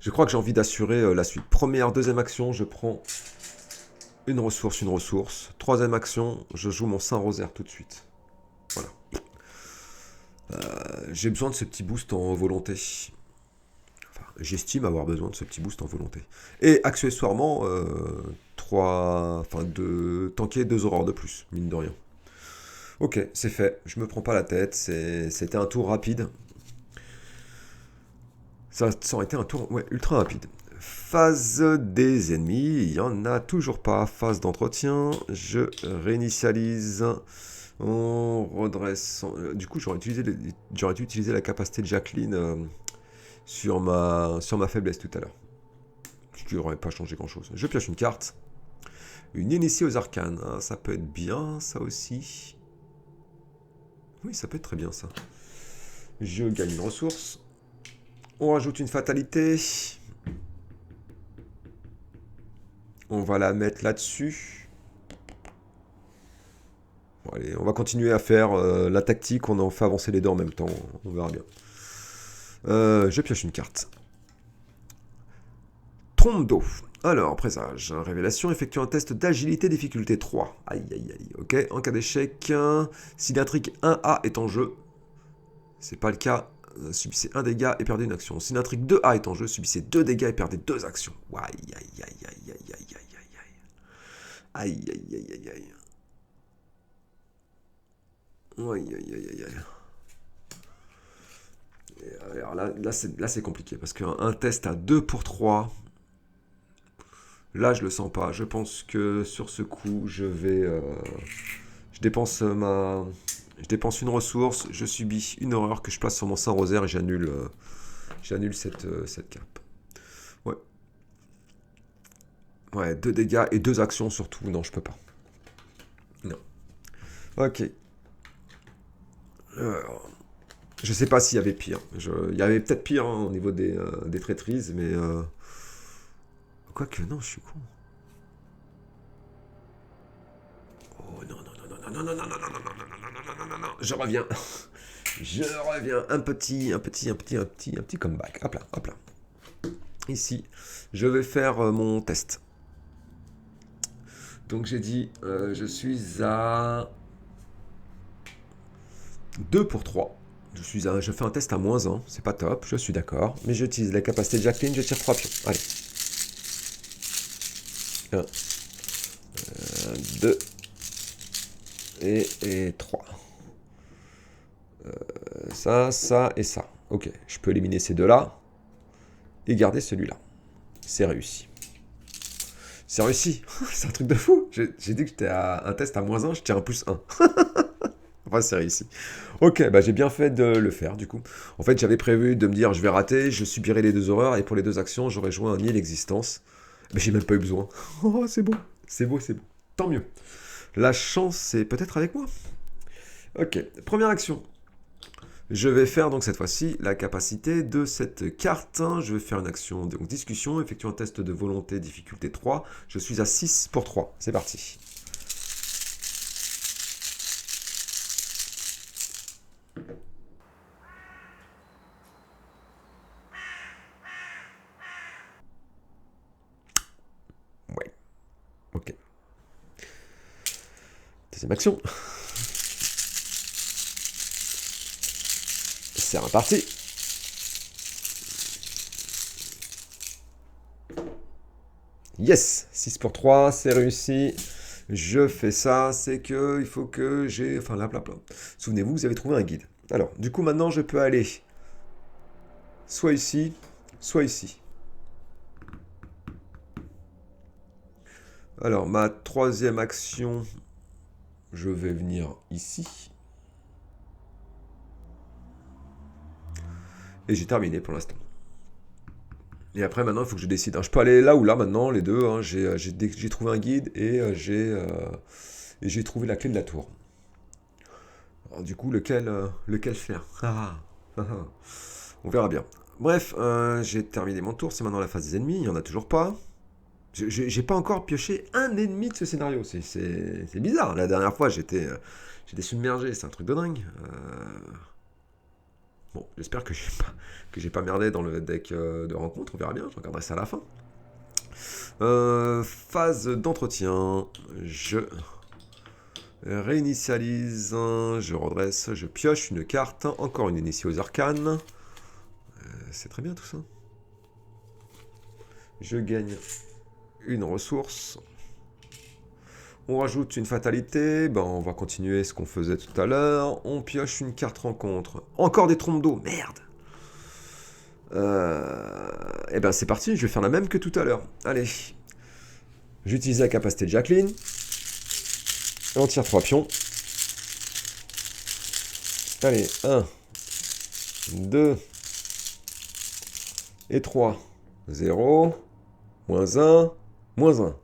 Je crois que j'ai envie d'assurer la suite. Première, deuxième action, je prends une ressource, une ressource. Troisième action, je joue mon Saint-Rosaire tout de suite. Voilà. J'ai besoin de ce petit boost en volonté. Enfin, j'estime avoir besoin de ce petit boost en volonté. Et accessoirement, de tanker 2 aurores de plus, mine de rien. Ok, c'est fait. Je me prends pas la tête. C'était un tour rapide. Ça aurait été un tour ultra rapide. Phase des ennemis, il n'y en a toujours pas. Phase d'entretien, je réinitialise. On redresse. Du coup, j'aurais dû utiliser la capacité de Jacqueline sur ma faiblesse tout à l'heure. Ce qui n'aurait pas changé grand-chose. Je pioche une carte. Une initiée aux arcanes. Ah, ça peut être bien, ça aussi. Oui, ça peut être très bien, ça. Je gagne une ressource. On rajoute une fatalité. On va la mettre là-dessus. Bon, allez, on va continuer à faire la tactique. On en fait avancer les deux en même temps. On verra bien. Je pioche une carte. Trompe d'eau. Alors, présage. Révélation, effectue un test d'agilité difficulté 3. Aïe, aïe, aïe. Ok, en cas d'échec, si l'intrigue 1A est en jeu, c'est pas le cas, subissez 1 dégât et perdez une action. Si l'intrigue 2A est en jeu, subissez 2 dégâts et perdez 2 actions. Aïe, aïe, aïe, aïe, aïe, aïe, aïe, aïe, aïe. Aïe, aïe, aïe, aïe, aïe. Aïe, aïe, aïe, aïe, aïe. Alors là c'est compliqué, parce qu'un test à 2 pour 3... Là, je le sens pas. Je pense que sur ce coup, je dépense je dépense une ressource, je subis une horreur que je place sur mon Saint-Rosaire et j'annule cette cape. Ouais. Ouais, 2 dégâts et 2 actions surtout. Non, je peux pas. Non. Ok. Je sais pas s'il y avait pire. Il y avait peut-être pire au niveau des traîtrises, mais... Quoique, non, je suis con. Oh non, non, non, non, non, non, non, non, non, non, non, non, non, non, non, non, je reviens. Je reviens. Un petit comeback. Hop là, hop là. Ici, je vais faire mon test. Donc j'ai dit, je suis à 2 pour 3. Je fais un test à -1, c'est pas top, je suis d'accord. Mais j'utilise la capacité de Jacqueline, je tire 3 pions. Allez. 1, 2 et 3. Ça et ça. Ok, je peux éliminer ces deux-là et garder celui-là. C'est réussi. C'est réussi. C'est un truc de fou. J'ai dit que j'étais à un test à -1, je tiens un +1. Enfin, c'est réussi. Ok, bah j'ai bien fait de le faire du coup. En fait, j'avais prévu de me dire je vais rater, je subirai les 2 horreurs et pour les 2 actions, j'aurais joué un nier l'existence. Mais j'ai même pas eu besoin. Oh, c'est beau. C'est beau, c'est beau. Tant mieux. La chance est peut-être avec moi. Ok, première action. Je vais faire donc cette fois-ci la capacité de cette carte. Je vais faire une action, donc discussion, effectuer un test de volonté, difficulté 3. Je suis à 6 pour 3. C'est parti. Ouais, ok. Deuxième action. C'est reparti. Yes, 6 pour 3, c'est réussi. Je fais ça, c'est que il faut que j'ai... Enfin, là. Souvenez-vous, vous avez trouvé un guide. Alors, du coup, maintenant, je peux aller soit ici, soit ici. Alors, ma troisième action, je vais venir ici. Et j'ai terminé pour l'instant. Et après, maintenant, il faut que je décide. Je peux aller là ou là, maintenant, les deux. J'ai trouvé un guide et j'ai trouvé la clé de la tour. Alors, du coup, lequel faire? On verra bien. Bref, j'ai terminé mon tour. C'est maintenant la phase des ennemis. Il n'y en a toujours pas. J'ai pas encore pioché un ennemi de ce scénario. C'est bizarre. La dernière fois, j'étais submergé. C'est un truc de dingue. Bon, j'espère que j'ai pas merdé dans le deck de rencontre. On verra bien. Je regarderai ça à la fin. Phase d'entretien. Je réinitialise. Je redresse. Je pioche une carte. Encore une initiée aux arcanes. C'est très bien tout ça. Je gagne une ressource. On rajoute une fatalité. Ben, on va continuer ce qu'on faisait tout à l'heure. On pioche une carte rencontre. Encore des trompes d'eau. Merde. Et ben c'est parti. Je vais faire la même que tout à l'heure. Allez. J'utilise la capacité de Jacqueline. On tire 3 pions. Allez. 1, 2 et 3. 0. Moins 1. Moins 1.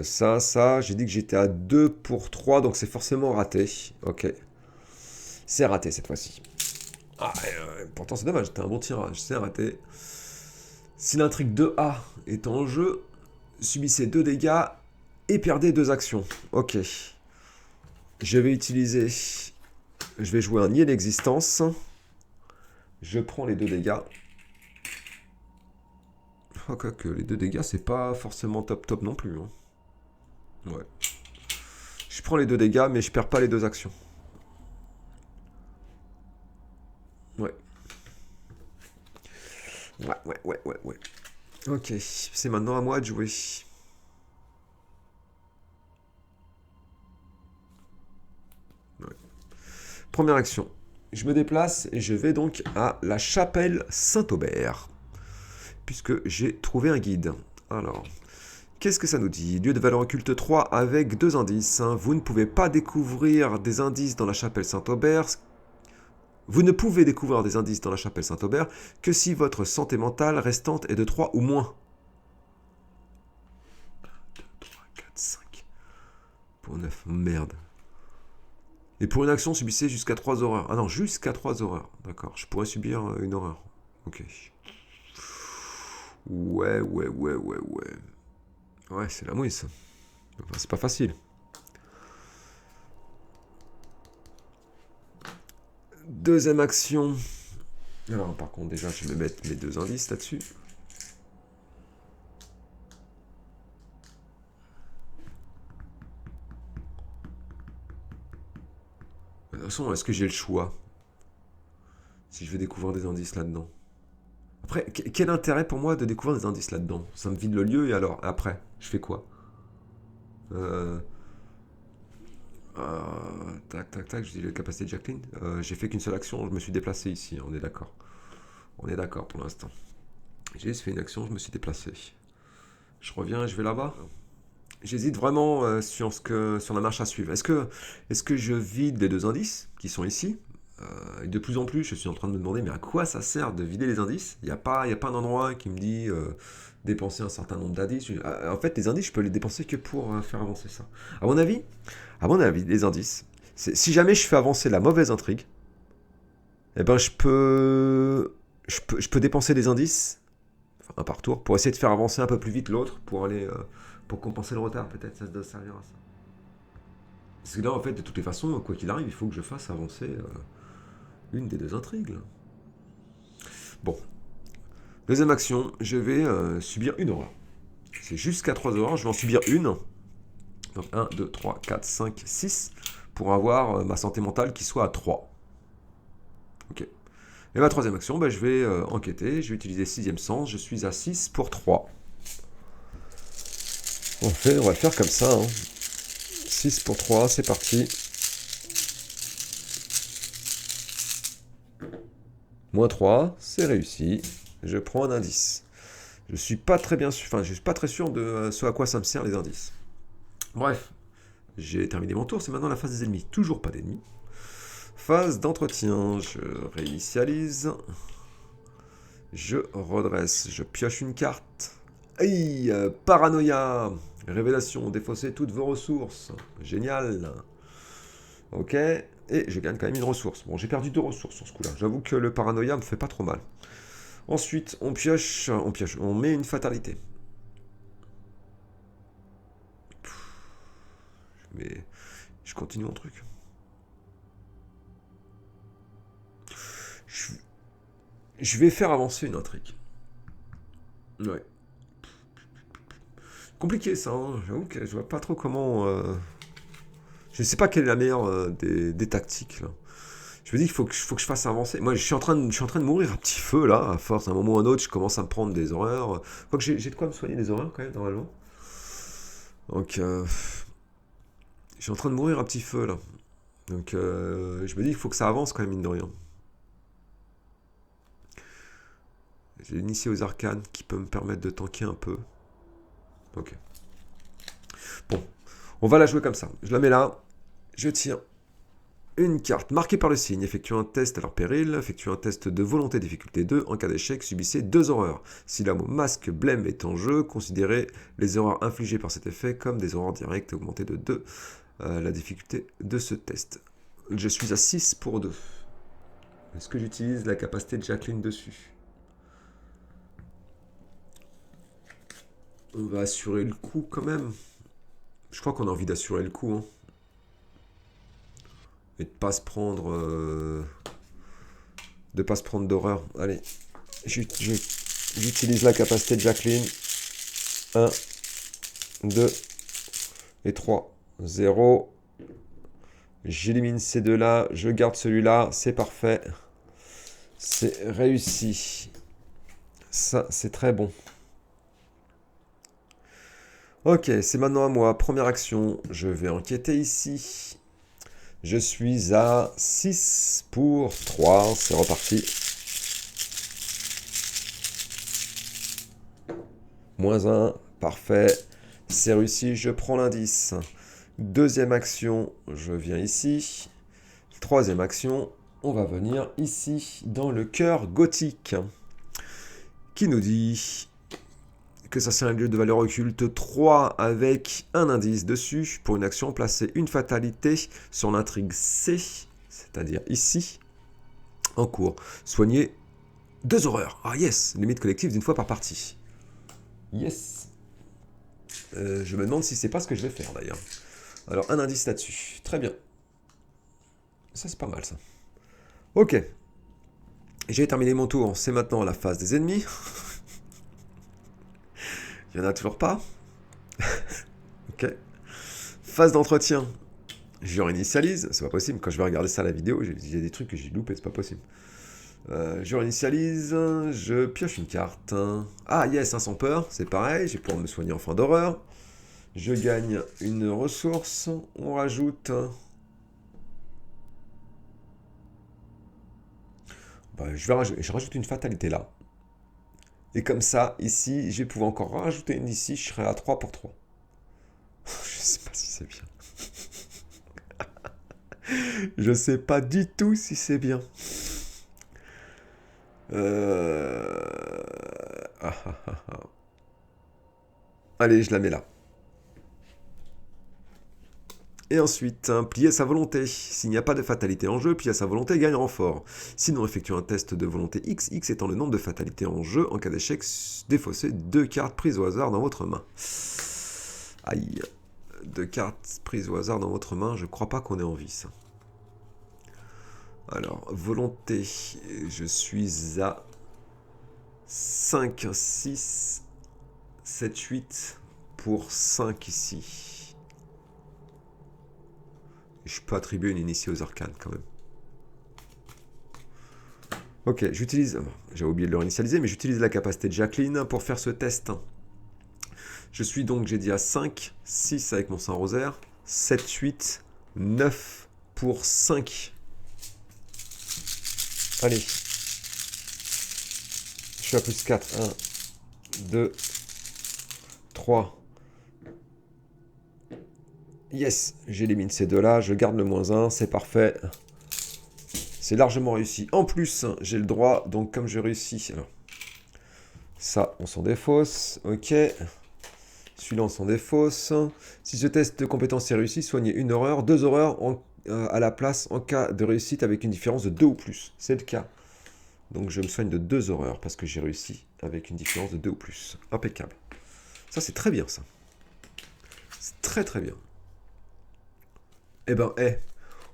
Ça, j'ai dit que j'étais à 2 pour 3, donc c'est forcément raté. Ok. C'est raté cette fois-ci. Ah, pourtant c'est dommage, c'était un bon tirage, c'est raté. Si l'intrigue 2A est en jeu, subissez 2 dégâts et perdez 2 actions. Ok. Je vais jouer un nier d'existence. Je prends les 2 dégâts. Oh, que les 2 dégâts, c'est pas forcément top non plus. Hein. Ouais. Je prends les 2 dégâts, mais je perds pas les 2 actions. Ouais. Ouais. Ok, c'est maintenant à moi de jouer. Ouais. Première action. Je me déplace et je vais donc à la chapelle Saint-Aubert. Puisque j'ai trouvé un guide. Alors, qu'est-ce que ça nous dit? Lieu de valeur occulte 3 avec 2 indices. Vous ne pouvez pas découvrir des indices dans la chapelle Saint-Aubert. Vous ne pouvez découvrir des indices dans la chapelle Saint-Aubert que si votre santé mentale restante est de 3 ou moins. 1, 2, 3, 4, 5. Pour 9. Merde. Et pour une action, subissez jusqu'à 3 horreurs. Ah non, jusqu'à 3 horreurs. D'accord, je pourrais subir une horreur. Ok. Ouais. Ouais, c'est la mouise. Enfin, c'est pas facile. Deuxième action. Alors, par contre, déjà, je vais mettre mes 2 indices là-dessus. De toute façon, est-ce que j'ai le choix? Si je vais découvrir des indices là-dedans. Après, quel intérêt pour moi de découvrir des indices là-dedans? Ça me vide le lieu et alors, après? Je fais quoi? Tac, tac, tac, je dis la capacité de Jacqueline. J'ai fait qu'une seule action, je me suis déplacé ici, on est d'accord. On est d'accord pour l'instant. J'ai juste fait une action, je me suis déplacé. Je reviens et je vais là-bas. J'hésite vraiment sur la marche à suivre. Est-ce que je vide les deux indices qui sont ici? Et de plus en plus, je suis en train de me demander, mais à quoi ça sert de vider les indices? Il y a pas un endroit qui me dit dépenser un certain nombre d'indices. En fait, les indices, je peux les dépenser que pour faire avancer ça. À mon avis, les indices, si jamais je fais avancer la mauvaise intrigue, eh ben je peux dépenser des indices, enfin, un par tour, pour essayer de faire avancer un peu plus vite l'autre, pour compenser le retard. Peut-être ça doit servir à ça. Parce que là, en fait, de toutes les façons, quoi qu'il arrive, il faut que je fasse avancer une des deux intrigues, là. Bon, deuxième action, je vais subir une horreur. C'est jusqu'à 3 horreurs, je vais en subir une. Donc 1, 2, 3, 4, 5, 6, pour avoir ma santé mentale qui soit à 3. Ok. Et ma troisième action, je vais enquêter, je vais utiliser sixième sens, je suis à 6 pour 3. On va le faire comme ça, hein. 6 pour 3, c'est parti. Moins 3, c'est réussi. Je prends un indice. Je suis pas très bien sûr, enfin, je suis pas très sûr de ce à quoi ça me sert les indices. Bref, j'ai terminé mon tour, c'est maintenant la phase des ennemis. Toujours pas d'ennemis. Phase d'entretien, je réinitialise. Je redresse, je pioche une carte. Aïe, paranoïa. Révélation, défausser toutes vos ressources. Génial. Ok, et je gagne quand même une ressource. Bon, j'ai perdu 2 ressources sur ce coup-là. J'avoue que le paranoïa me fait pas trop mal. Ensuite, on pioche, on met une fatalité. Mais je continue mon truc. Je vais faire avancer une intrigue. Ouais. Compliqué ça, hein. J'avoue que je vois pas trop comment. Je sais pas quelle est la meilleure des tactiques là. Je me dis qu'il faut que je fasse avancer. Moi, je suis en train de mourir à petit feu là. À force, à un moment ou à un autre, je commence à me prendre des horreurs. Quoique j'ai de quoi me soigner des horreurs quand même normalement. Donc, je suis en train de mourir à petit feu là. Donc, je me dis qu'il faut que ça avance quand même mine de rien. J'ai initié aux arcanes qui peut me permettre de tanker un peu. Ok. Bon, on va la jouer comme ça. Je la mets là. Je tire une carte marquée par le signe. Effectuez un test à leur péril. Effectuez un test de volonté difficulté 2. En cas d'échec, subissez 2 horreurs. Si le mot masque blême est en jeu, considérez les horreurs infligées par cet effet comme des horreurs directes et augmentez de 2 la difficulté de ce test. Je suis à 6 pour 2. Est-ce que j'utilise la capacité de Jacqueline dessus? On va assurer le coup quand même. Je crois qu'on a envie d'assurer le coup, hein. Et de pas se prendre d'horreur. Allez, j'utilise la capacité de Jacqueline. 1, 2 et 3. 0. J'élimine ces deux-là. Je garde celui-là. C'est parfait. C'est réussi. Ça, c'est très bon. Ok, c'est maintenant à moi. Première action. Je vais enquêter ici. Je suis à 6 pour 3. C'est reparti. Moins 1. Parfait. C'est réussi. Je prends l'indice. Deuxième action. Je viens ici. Troisième action. On va venir ici, dans le cœur gothique. Qui nous dit que ça c'est un lieu de valeur occulte 3 avec un indice dessus. Pour une action, placer une fatalité sur l'intrigue C, c'est-à-dire ici, en cours. Soigner 2 horreurs. Ah yes, limite collective d'une fois par partie. Yes. Je me demande si c'est pas ce que je vais faire d'ailleurs. Alors un indice là-dessus. Très bien. Ça c'est pas mal ça. Ok. J'ai terminé mon tour. C'est maintenant la phase des ennemis. Il n'y en a toujours pas. Ok. Phase d'entretien. Je réinitialise. C'est pas possible. Quand je vais regarder ça à la vidéo, j'ai des trucs que j'ai loupés. C'est pas possible. Je réinitialise, je pioche une carte. Ah yes, un sans peur, c'est pareil, je vais pouvoir me soigner en fin d'horreur. Je gagne une ressource, on rajoute... Bah, je rajoute une fatalité là. Et comme ça, ici, je vais pouvoir encore rajouter une ici, je serai à 3 pour 3. Je sais pas si c'est bien. Je sais pas du tout si c'est bien. Ah. Allez, je la mets là. Et ensuite, plier à sa volonté. S'il n'y a pas de fatalité en jeu, plier à sa volonté gagne renfort. Sinon, effectue un test de volonté X, X étant le nombre de fatalités en jeu. En cas d'échec, défaussez 2 cartes prises au hasard dans votre main. Aïe. 2 cartes prises au hasard dans votre main, je crois pas qu'on ait envie ça. Alors, volonté, je suis à 5, 6, 7, 8 pour 5 ici. Je peux attribuer une initiée aux arcanes quand même. Ok, j'utilise... J'ai oublié de le réinitialiser, mais j'utilise la capacité de Jacqueline pour faire ce test. Je suis donc, j'ai dit à 5, 6 avec mon Saint-Rosaire, 7, 8, 9 pour 5. Allez. Je suis à plus 4. 1, 2, 3. Yes, j'élimine ces deux-là, je garde le -1, c'est parfait. C'est largement réussi. En plus, j'ai le droit, donc comme je réussis... Alors, ça, on s'en défausse. Ok. Celui-là, on s'en défausse. Si ce test de compétence est réussi, soignez une horreur, 2 horreurs à la place en cas de réussite avec une différence de 2 ou plus. C'est le cas. Donc je me soigne de 2 horreurs parce que j'ai réussi avec une différence de 2 ou plus. Impeccable. Ça, c'est très bien, ça. C'est très très bien. Eh ben,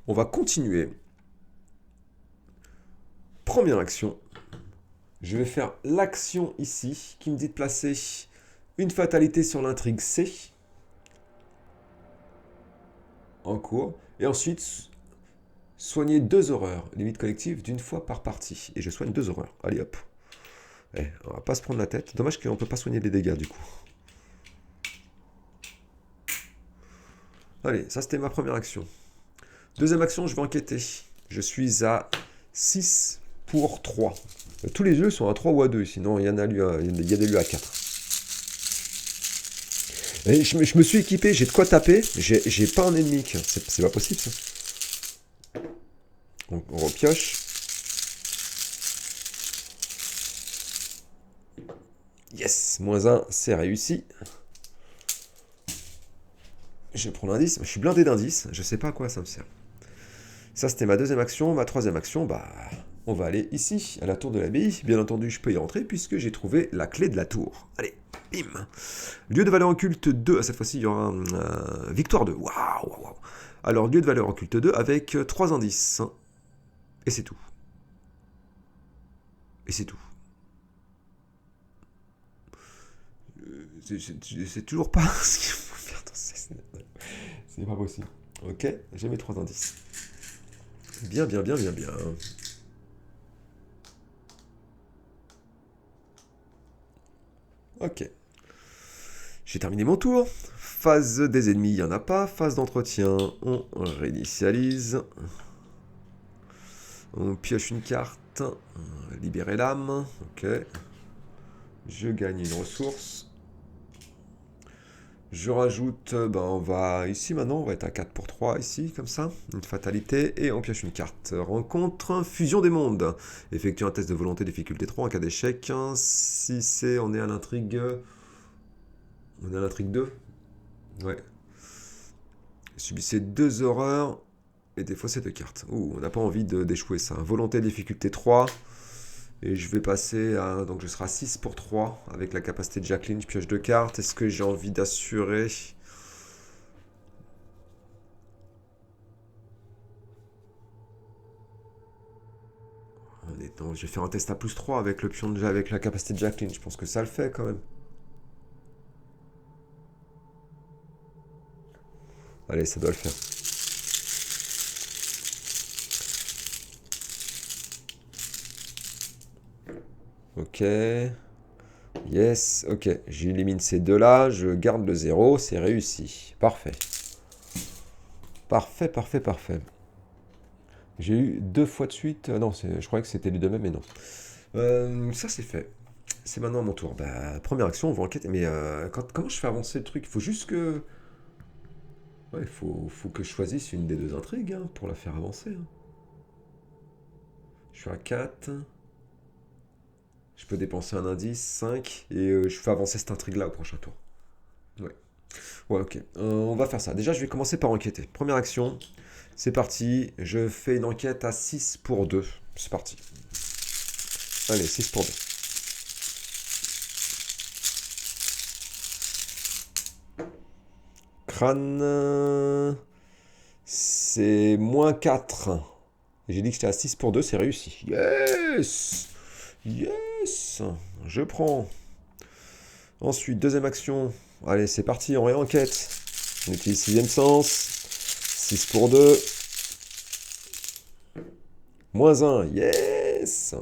on va continuer. Première action. Je vais faire l'action ici qui me dit de placer une fatalité sur l'intrigue C en cours. Et ensuite, soigner 2 horreurs, limite collective, d'une fois par partie. Et je soigne 2 horreurs. Allez hop. On va pas se prendre la tête. Dommage qu'on peut pas soigner les dégâts du coup. Allez, ça c'était ma première action. Deuxième action, je vais enquêter. Je suis à 6 pour 3. Tous les jeux sont à 3 ou à 2, sinon il y a des lieux à 4. Et je me suis équipé, j'ai de quoi taper, j'ai pas un ennemi. C'est pas possible ça. On repioche. Yes, -1, c'est réussi. Je prends l'indice, je suis blindé d'indices, je sais pas à quoi ça me sert. Ça c'était ma deuxième action, ma troisième action, bah on va aller ici, à la tour de l'abbaye. Bien entendu, je peux y rentrer puisque j'ai trouvé la clé de la tour. Allez, bim. Lieu de valeur occulte 2, cette fois-ci il y aura un victoire 2. Waouh. Alors, lieu de valeur occulte 2 avec 3 indices. Et c'est tout. Et c'est tout. C'est toujours pas ce qu'il faut faire dans ces scénarios. C'est pas possible. Ok, j'ai mes 3 indices. Bien. Ok. J'ai terminé mon tour. Phase des ennemis, il n'y en a pas. Phase d'entretien, on réinitialise. On pioche une carte. Libérer l'âme. Ok. Je gagne une ressource. Je rajoute, on va ici maintenant, on va être à 4 pour 3 ici, comme ça, une fatalité, et on pioche une carte. Rencontre, fusion des mondes. Effectue un test de volonté difficulté 3 en cas d'échec. Si c'est, on est à l'intrigue 2. Ouais. Subissez 2 horreurs et défaussez 2 cartes. Ouh, on n'a pas envie d'échouer ça. Volonté difficulté 3. Et je vais passer à... Donc je serai à 6 pour 3 avec la capacité de Jacqueline. Je pioche 2 cartes. Est-ce que j'ai envie d'assurer... je vais faire un test à plus 3 avec le pion avec la capacité de Jacqueline. Je pense que ça le fait quand même. Allez, ça doit le faire. Ok. Yes. Ok. J'élimine ces deux-là. Je garde le 0. C'est réussi. Parfait. Parfait, parfait, parfait. J'ai eu 2 fois de suite. Non, je croyais que c'était les deux mêmes, mais non. Ça, c'est fait. C'est maintenant à mon tour. Bah, première action, on va enquêter. Mais comment je fais avancer le truc? Il faut juste que... Ouais, faut que je choisisse une des deux intrigues hein, pour la faire avancer. Hein. Je suis à 4. Je peux dépenser un indice, 5. Et je fais avancer cette intrigue-là au prochain tour. Ouais. Ouais, ok. On va faire ça. Déjà, je vais commencer par enquêter. Première action. C'est parti. Je fais une enquête à 6 pour 2. C'est parti. Allez, 6 pour 2. Crâne. C'est moins 4. J'ai dit que j'étais à 6 pour 2, c'est réussi. Yes! Yes! Je prends. Ensuite, deuxième action. Allez, c'est parti, on réenquête. On utilise sixième sens. 6 pour 2. Moins 1. Yes!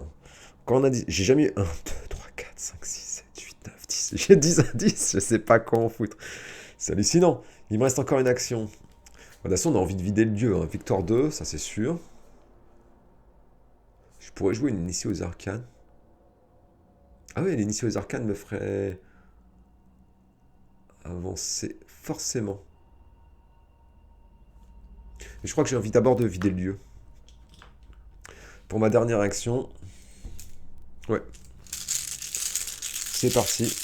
Quand on a dit... J'ai jamais eu 1, 2, 3, 4, 5, 6, 7, 8, 9, 10. J'ai 10 indices, je sais pas quoi en foutre. C'est hallucinant. Il me reste encore une action. De toute façon, on a envie de vider le lieu. Hein. Victoire 2, ça c'est sûr. Je pourrais jouer une initiée aux arcanes. Ah oui, l'initiée aux arcanes me ferait avancer forcément. Et je crois que j'ai envie d'abord de vider le lieu. Pour ma dernière action. Ouais. C'est parti.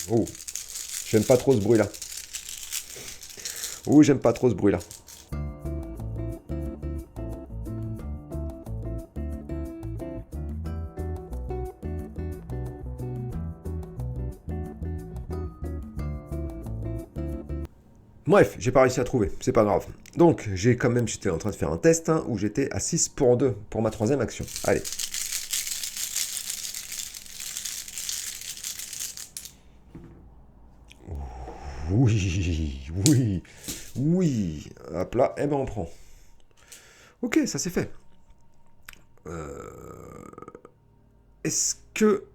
Oh. J'aime pas trop ce bruit-là. Oh, j'aime pas trop ce bruit-là. Bref, j'ai pas réussi à trouver, c'est pas grave. Donc, j'étais en train de faire un test hein, où j'étais à 6 pour 2 pour ma troisième action. Allez. Oui, oui, oui. Hop là, eh ben on prend. Ok, ça c'est fait. Est-ce que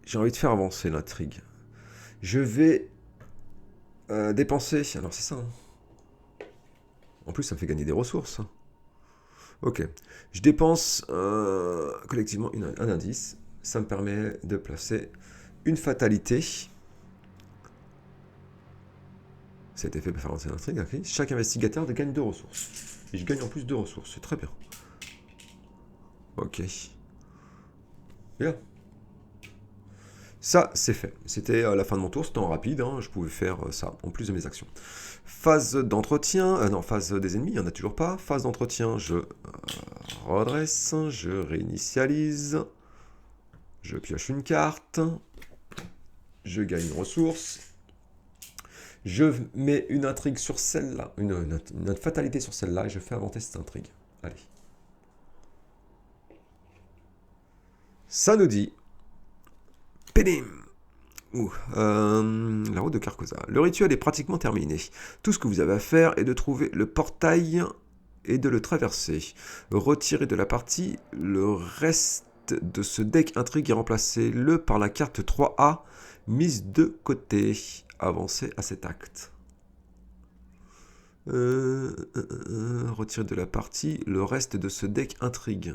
j'ai envie de faire avancer l'intrigue? Je vais dépenser. Alors c'est ça. Hein. En plus, ça me fait gagner des ressources. Hein. Ok. Je dépense collectivement un indice. Ça me permet de placer une fatalité. Cet effet peut faire avancer l'intrigue. Okay. Chaque investigateur gagne 2 ressources. Et je gagne en plus 2 ressources. C'est très bien. Ok. Bien. Ça, c'est fait. C'était la fin de mon tour, c'était en rapide, hein, je pouvais faire ça, en plus de mes actions. Phase d'entretien, non, phase des ennemis, il n'y en a toujours pas. Phase d'entretien, je redresse, je réinitialise, je pioche une carte, je gagne une ressource, je mets une intrigue sur celle-là, une fatalité sur celle-là, et je fais avancer cette intrigue. Allez. Ça nous dit... Pédim! La route de Carcosa. Le rituel est pratiquement terminé. Tout ce que vous avez à faire est de trouver le portail et de le traverser. Retirez de la partie le reste de ce deck intrigue et remplacez-le par la carte 3A mise de côté. Avancez à cet acte. Retirez de la partie le reste de ce deck intrigue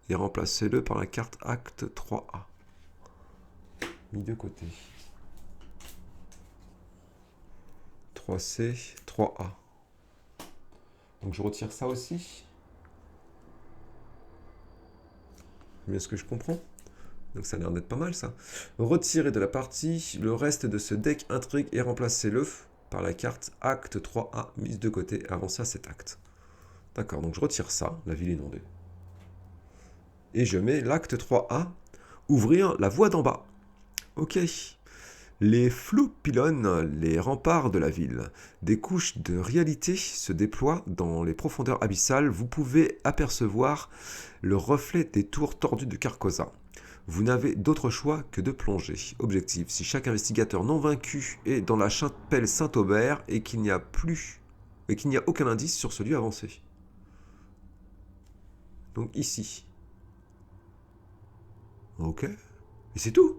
et remplacez-le par la carte acte 3A. Mis de côté. 3C, 3A. Donc je retire ça aussi. Mais est-ce que je comprends? Donc ça a l'air d'être pas mal ça. Retirez de la partie le reste de ce deck intrigue et remplacez-le par la carte acte 3A mise de côté. Avancez à cet acte. D'accord, donc je retire ça, la ville inondée. Et je mets l'acte 3A, ouvrir la voie d'en bas. Ok. Les flous pilonnent les remparts de la ville. Des couches de réalité se déploient dans les profondeurs abyssales. Vous pouvez apercevoir le reflet des tours tordues de Carcosa. Vous n'avez d'autre choix que de plonger. Objectif, si chaque investigateur non vaincu est dans la chapelle Saint-Aubert et qu'il n'y a aucun indice sur ce lieu avancé. Donc ici. Ok. Et c'est tout.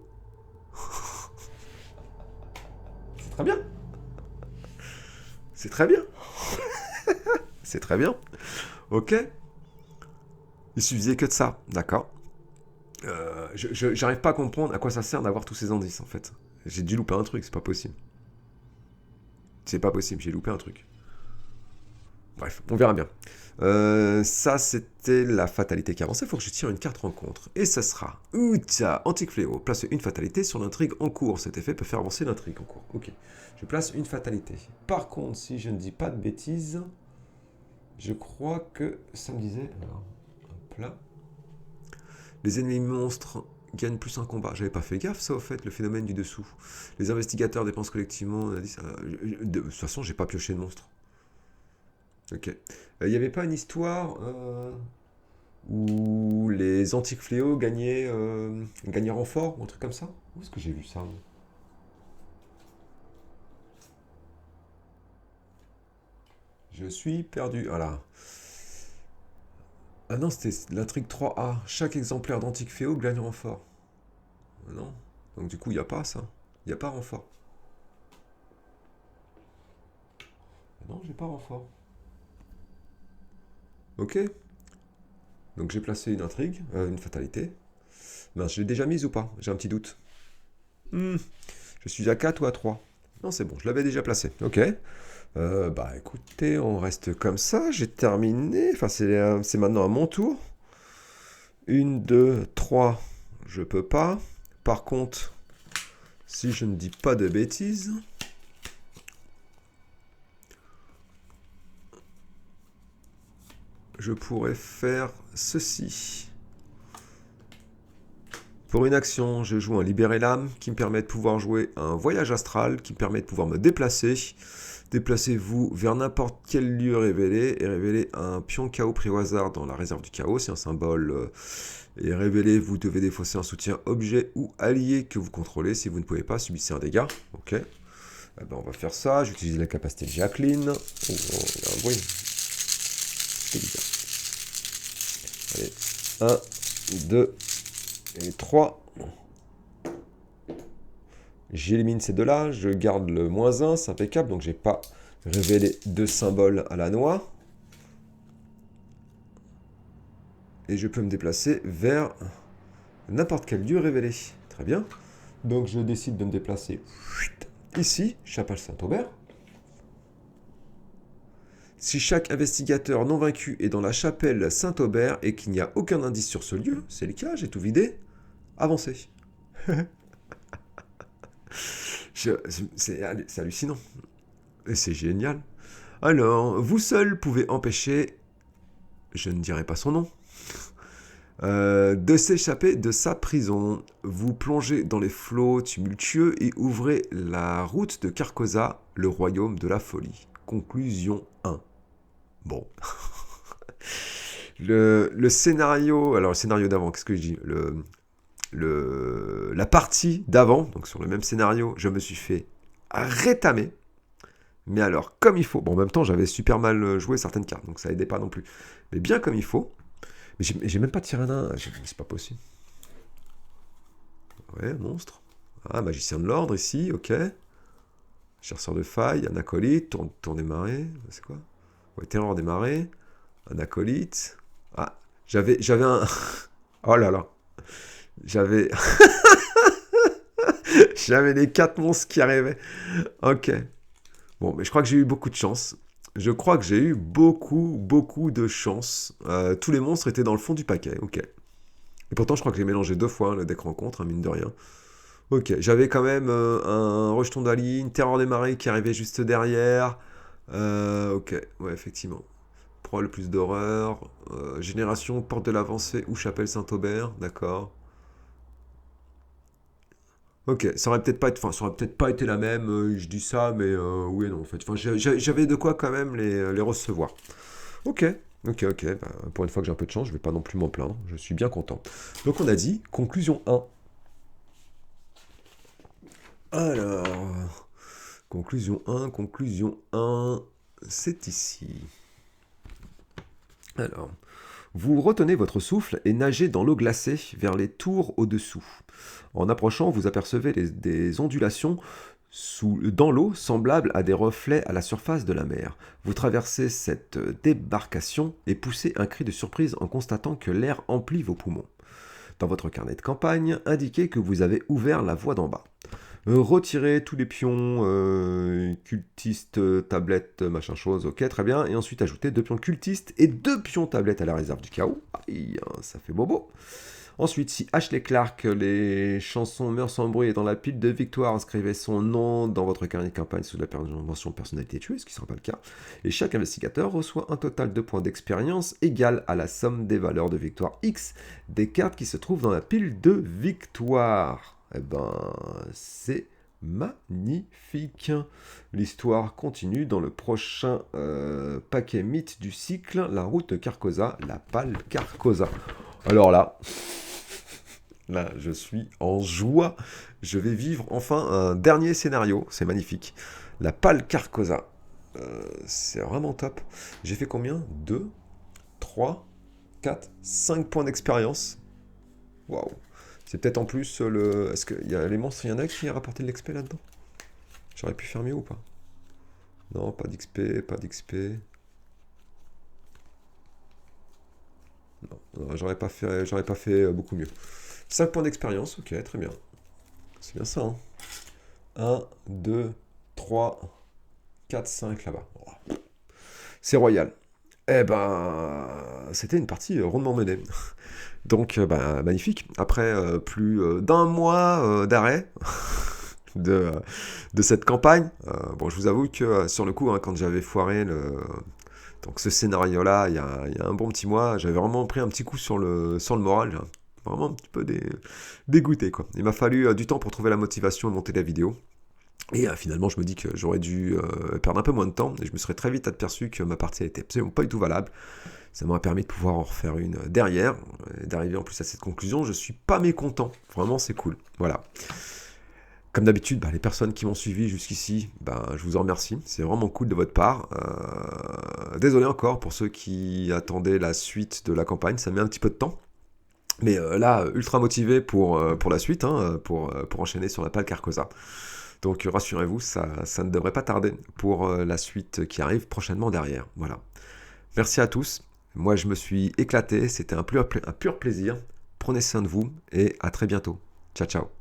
C'est très bien. C'est très bien. C'est très bien. Ok. Il suffisait que de ça. D'accord. J'arrive pas à comprendre à quoi ça sert d'avoir tous ces indices en fait. J'ai dû louper un truc, c'est pas possible. C'est pas possible, j'ai loupé un truc. Bref, on verra bien. Ça, c'était la fatalité qui avançait. Il faut que je tire une carte rencontre. Et ça sera Outia, Antique Fléau. Place une fatalité sur l'intrigue en cours. Cet effet peut faire avancer l'intrigue en cours. Ok. Je place une fatalité. Par contre, si je ne dis pas de bêtises, je crois que ça me disait. Alors, hop là. Les ennemis monstres gagnent plus un combat. J'avais pas fait gaffe, ça, au fait, le phénomène du dessous. Les investigateurs dépensent collectivement. On a dit ça. De toute façon, j'ai pas pioché de monstre. Ok. Il n'y avait pas une histoire où les antiques fléaux gagnaient renfort ou un truc comme ça? Où est-ce que j'ai vu ça, moi? Je suis perdu. Voilà. Ah non, c'était l'intrigue 3A. Chaque exemplaire d'antique fléau gagne renfort. Non. Donc du coup, il n'y a pas ça. Il n'y a pas renfort. Non, j'ai pas renfort. Ok. Donc j'ai placé une intrigue, une fatalité. Ben, je l'ai déjà mise ou pas? J'ai un petit doute. Je suis à 4 ou à 3? Non, c'est bon, je l'avais déjà placé. Ok. Bah écoutez, on reste comme ça. J'ai terminé. Enfin, c'est maintenant à mon tour. Une, deux, trois. Je peux pas. Par contre, si je ne dis pas de bêtises, je pourrais faire ceci. Pour une action, je joue un libérer l'âme qui me permet de pouvoir jouer un voyage astral qui me permet de pouvoir me déplacer. Déplacez-vous vers n'importe quel lieu révélé et révélez un pion chaos pris au hasard dans la réserve du chaos. C'est un symbole. Et révélez, vous devez défausser un soutien objet ou allié que vous contrôlez. Si vous ne pouvez pas, subissez un dégât. Ok. Eh ben, on va faire ça. J'utilise la capacité de Jacqueline. Oh, il y a un bruit. C'est bizarre. Allez. 1, 2 et 3. J'élimine ces deux-là. Je garde le -1. C'est impeccable. Donc, j'ai pas révélé deux symboles à la noix. Et je peux me déplacer vers n'importe quel lieu révélé. Très bien. Donc je décide de me déplacer ici, chapelle Saint-Aubert. Si chaque investigateur non vaincu est dans la chapelle Saint-Aubert et qu'il n'y a aucun indice sur ce lieu, c'est le cas, j'ai tout vidé, avancez. C'est hallucinant. Et c'est génial. Alors, vous seul pouvez empêcher, je ne dirai pas son nom, de s'échapper de sa prison. Vous plongez dans les flots tumultueux et ouvrez la route de Carcosa, le royaume de la folie. Conclusion 1. Bon. Le scénario, alors le scénario d'avant, qu'est-ce que je dis? La partie d'avant, donc sur le même scénario, je me suis fait rétamer. Mais alors, comme il faut. Bon, en même temps, j'avais super mal joué certaines cartes, donc ça aidait pas non plus. Mais bien comme il faut. Mais j'ai même pas tiré un nain. C'est pas possible. Ouais, monstre. Ah, magicien de l'ordre ici, ok. Chasseur de failles, un acolyte, tour des marées. C'est quoi? Ouais, terreur des marées. Un acolyte. Ah, j'avais un. Oh là là. J'avais. J'avais les 4 monstres qui arrivaient. Ok. Bon, mais je crois que j'ai eu beaucoup de chance. Je crois que j'ai eu beaucoup de chance. Tous les monstres étaient dans le fond du paquet. Ok. Et pourtant, je crois que j'ai mélangé 2 fois le deck rencontre, hein, mine de rien. Ok, j'avais quand même un rejeton d'Ali, une terreur des marées qui arrivait juste derrière. Ok, ouais, effectivement. Proie le plus d'horreur. Génération, porte de l'avancée ou chapelle Saint-Aubert, d'accord. Ok, ça aurait peut-être pas été, enfin, ça aurait peut-être pas été la même, je dis ça, mais oui et non, en fait. Enfin, j'avais de quoi quand même les recevoir. Ok, ok. Bah, pour une fois que j'ai un peu de chance, je vais pas non plus m'en plaindre. Je suis bien content. Donc on a dit, conclusion 1. Alors, conclusion 1, c'est ici. Alors, Vous retenez votre souffle et nagez dans l'eau glacée vers les tours au-dessous. En approchant, vous apercevez des ondulations dans l'eau semblables à des reflets à la surface de la mer. Vous traversez cette débarcation et poussez un cri de surprise en constatant que l'air emplit vos poumons. Dans votre carnet de campagne, indiquez que vous avez ouvert la voie d'en bas. Retirez tous les pions cultistes, tablettes, machin chose, ok, très bien. Et ensuite ajoutez 2 pions cultistes et 2 pions tablettes à la réserve du chaos. Aïe, ça fait bobo. Ensuite, si Ashley Clark, les chansons Meurent sans bruit est dans la pile de victoire, inscrivez son nom dans votre carnet de campagne sous la mention personnalité tuée, ce qui ne sera pas le cas. Et chaque investigateur reçoit un total de points d'expérience égal à la somme des valeurs de victoire X des cartes qui se trouvent dans la pile de victoire. Eh ben, c'est magnifique. L'histoire continue dans le prochain paquet mythe du cycle, la route de Carcosa, la pâle Carcosa. Alors là, je suis en joie. Je vais vivre enfin un dernier scénario. C'est magnifique. La pâle Carcosa. C'est vraiment top. J'ai fait combien 2, 3, 4, 5 points d'expérience. Waouh. C'est peut-être en plus le... Est-ce qu'il y a les monstres, il y en a qui a rapporté de l'XP là-dedans? J'aurais pu faire mieux ou pas? Non, pas d'XP, pas d'XP. Non, j'aurais pas fait beaucoup mieux. 5 points d'expérience, ok, très bien. C'est bien ça, hein. 1, 2, 3, 4, 5 là-bas. Oh. C'est royal. Eh ben, c'était une partie rondement menée. Donc, magnifique. Après plus d'un mois d'arrêt de cette campagne, bon, je vous avoue que sur le coup, hein, quand j'avais foiré donc ce scénario-là, il y a un bon petit mois, j'avais vraiment pris un petit coup sur le moral. Là. Vraiment un petit peu dégoûté, quoi. Il m'a fallu du temps pour trouver la motivation et monter la vidéo. Et finalement, je me dis que j'aurais dû perdre un peu moins de temps, et je me serais très vite aperçu que ma partie était absolument pas du tout valable. Ça m'aurait permis de pouvoir en refaire une derrière, et d'arriver en plus à cette conclusion. Je suis pas mécontent, vraiment c'est cool. Voilà. Comme d'habitude, les personnes qui m'ont suivi jusqu'ici, je vous en remercie. C'est vraiment cool de votre part. Désolé encore pour ceux qui attendaient la suite de la campagne, ça met un petit peu de temps. Mais là, ultra motivé pour la suite, hein, pour enchaîner sur la pâle Carcosa. Donc rassurez-vous, ça ne devrait pas tarder pour la suite qui arrive prochainement derrière. Voilà. Merci à tous. Moi, je me suis éclaté. C'était un pur plaisir. Prenez soin de vous et à très bientôt. Ciao, ciao.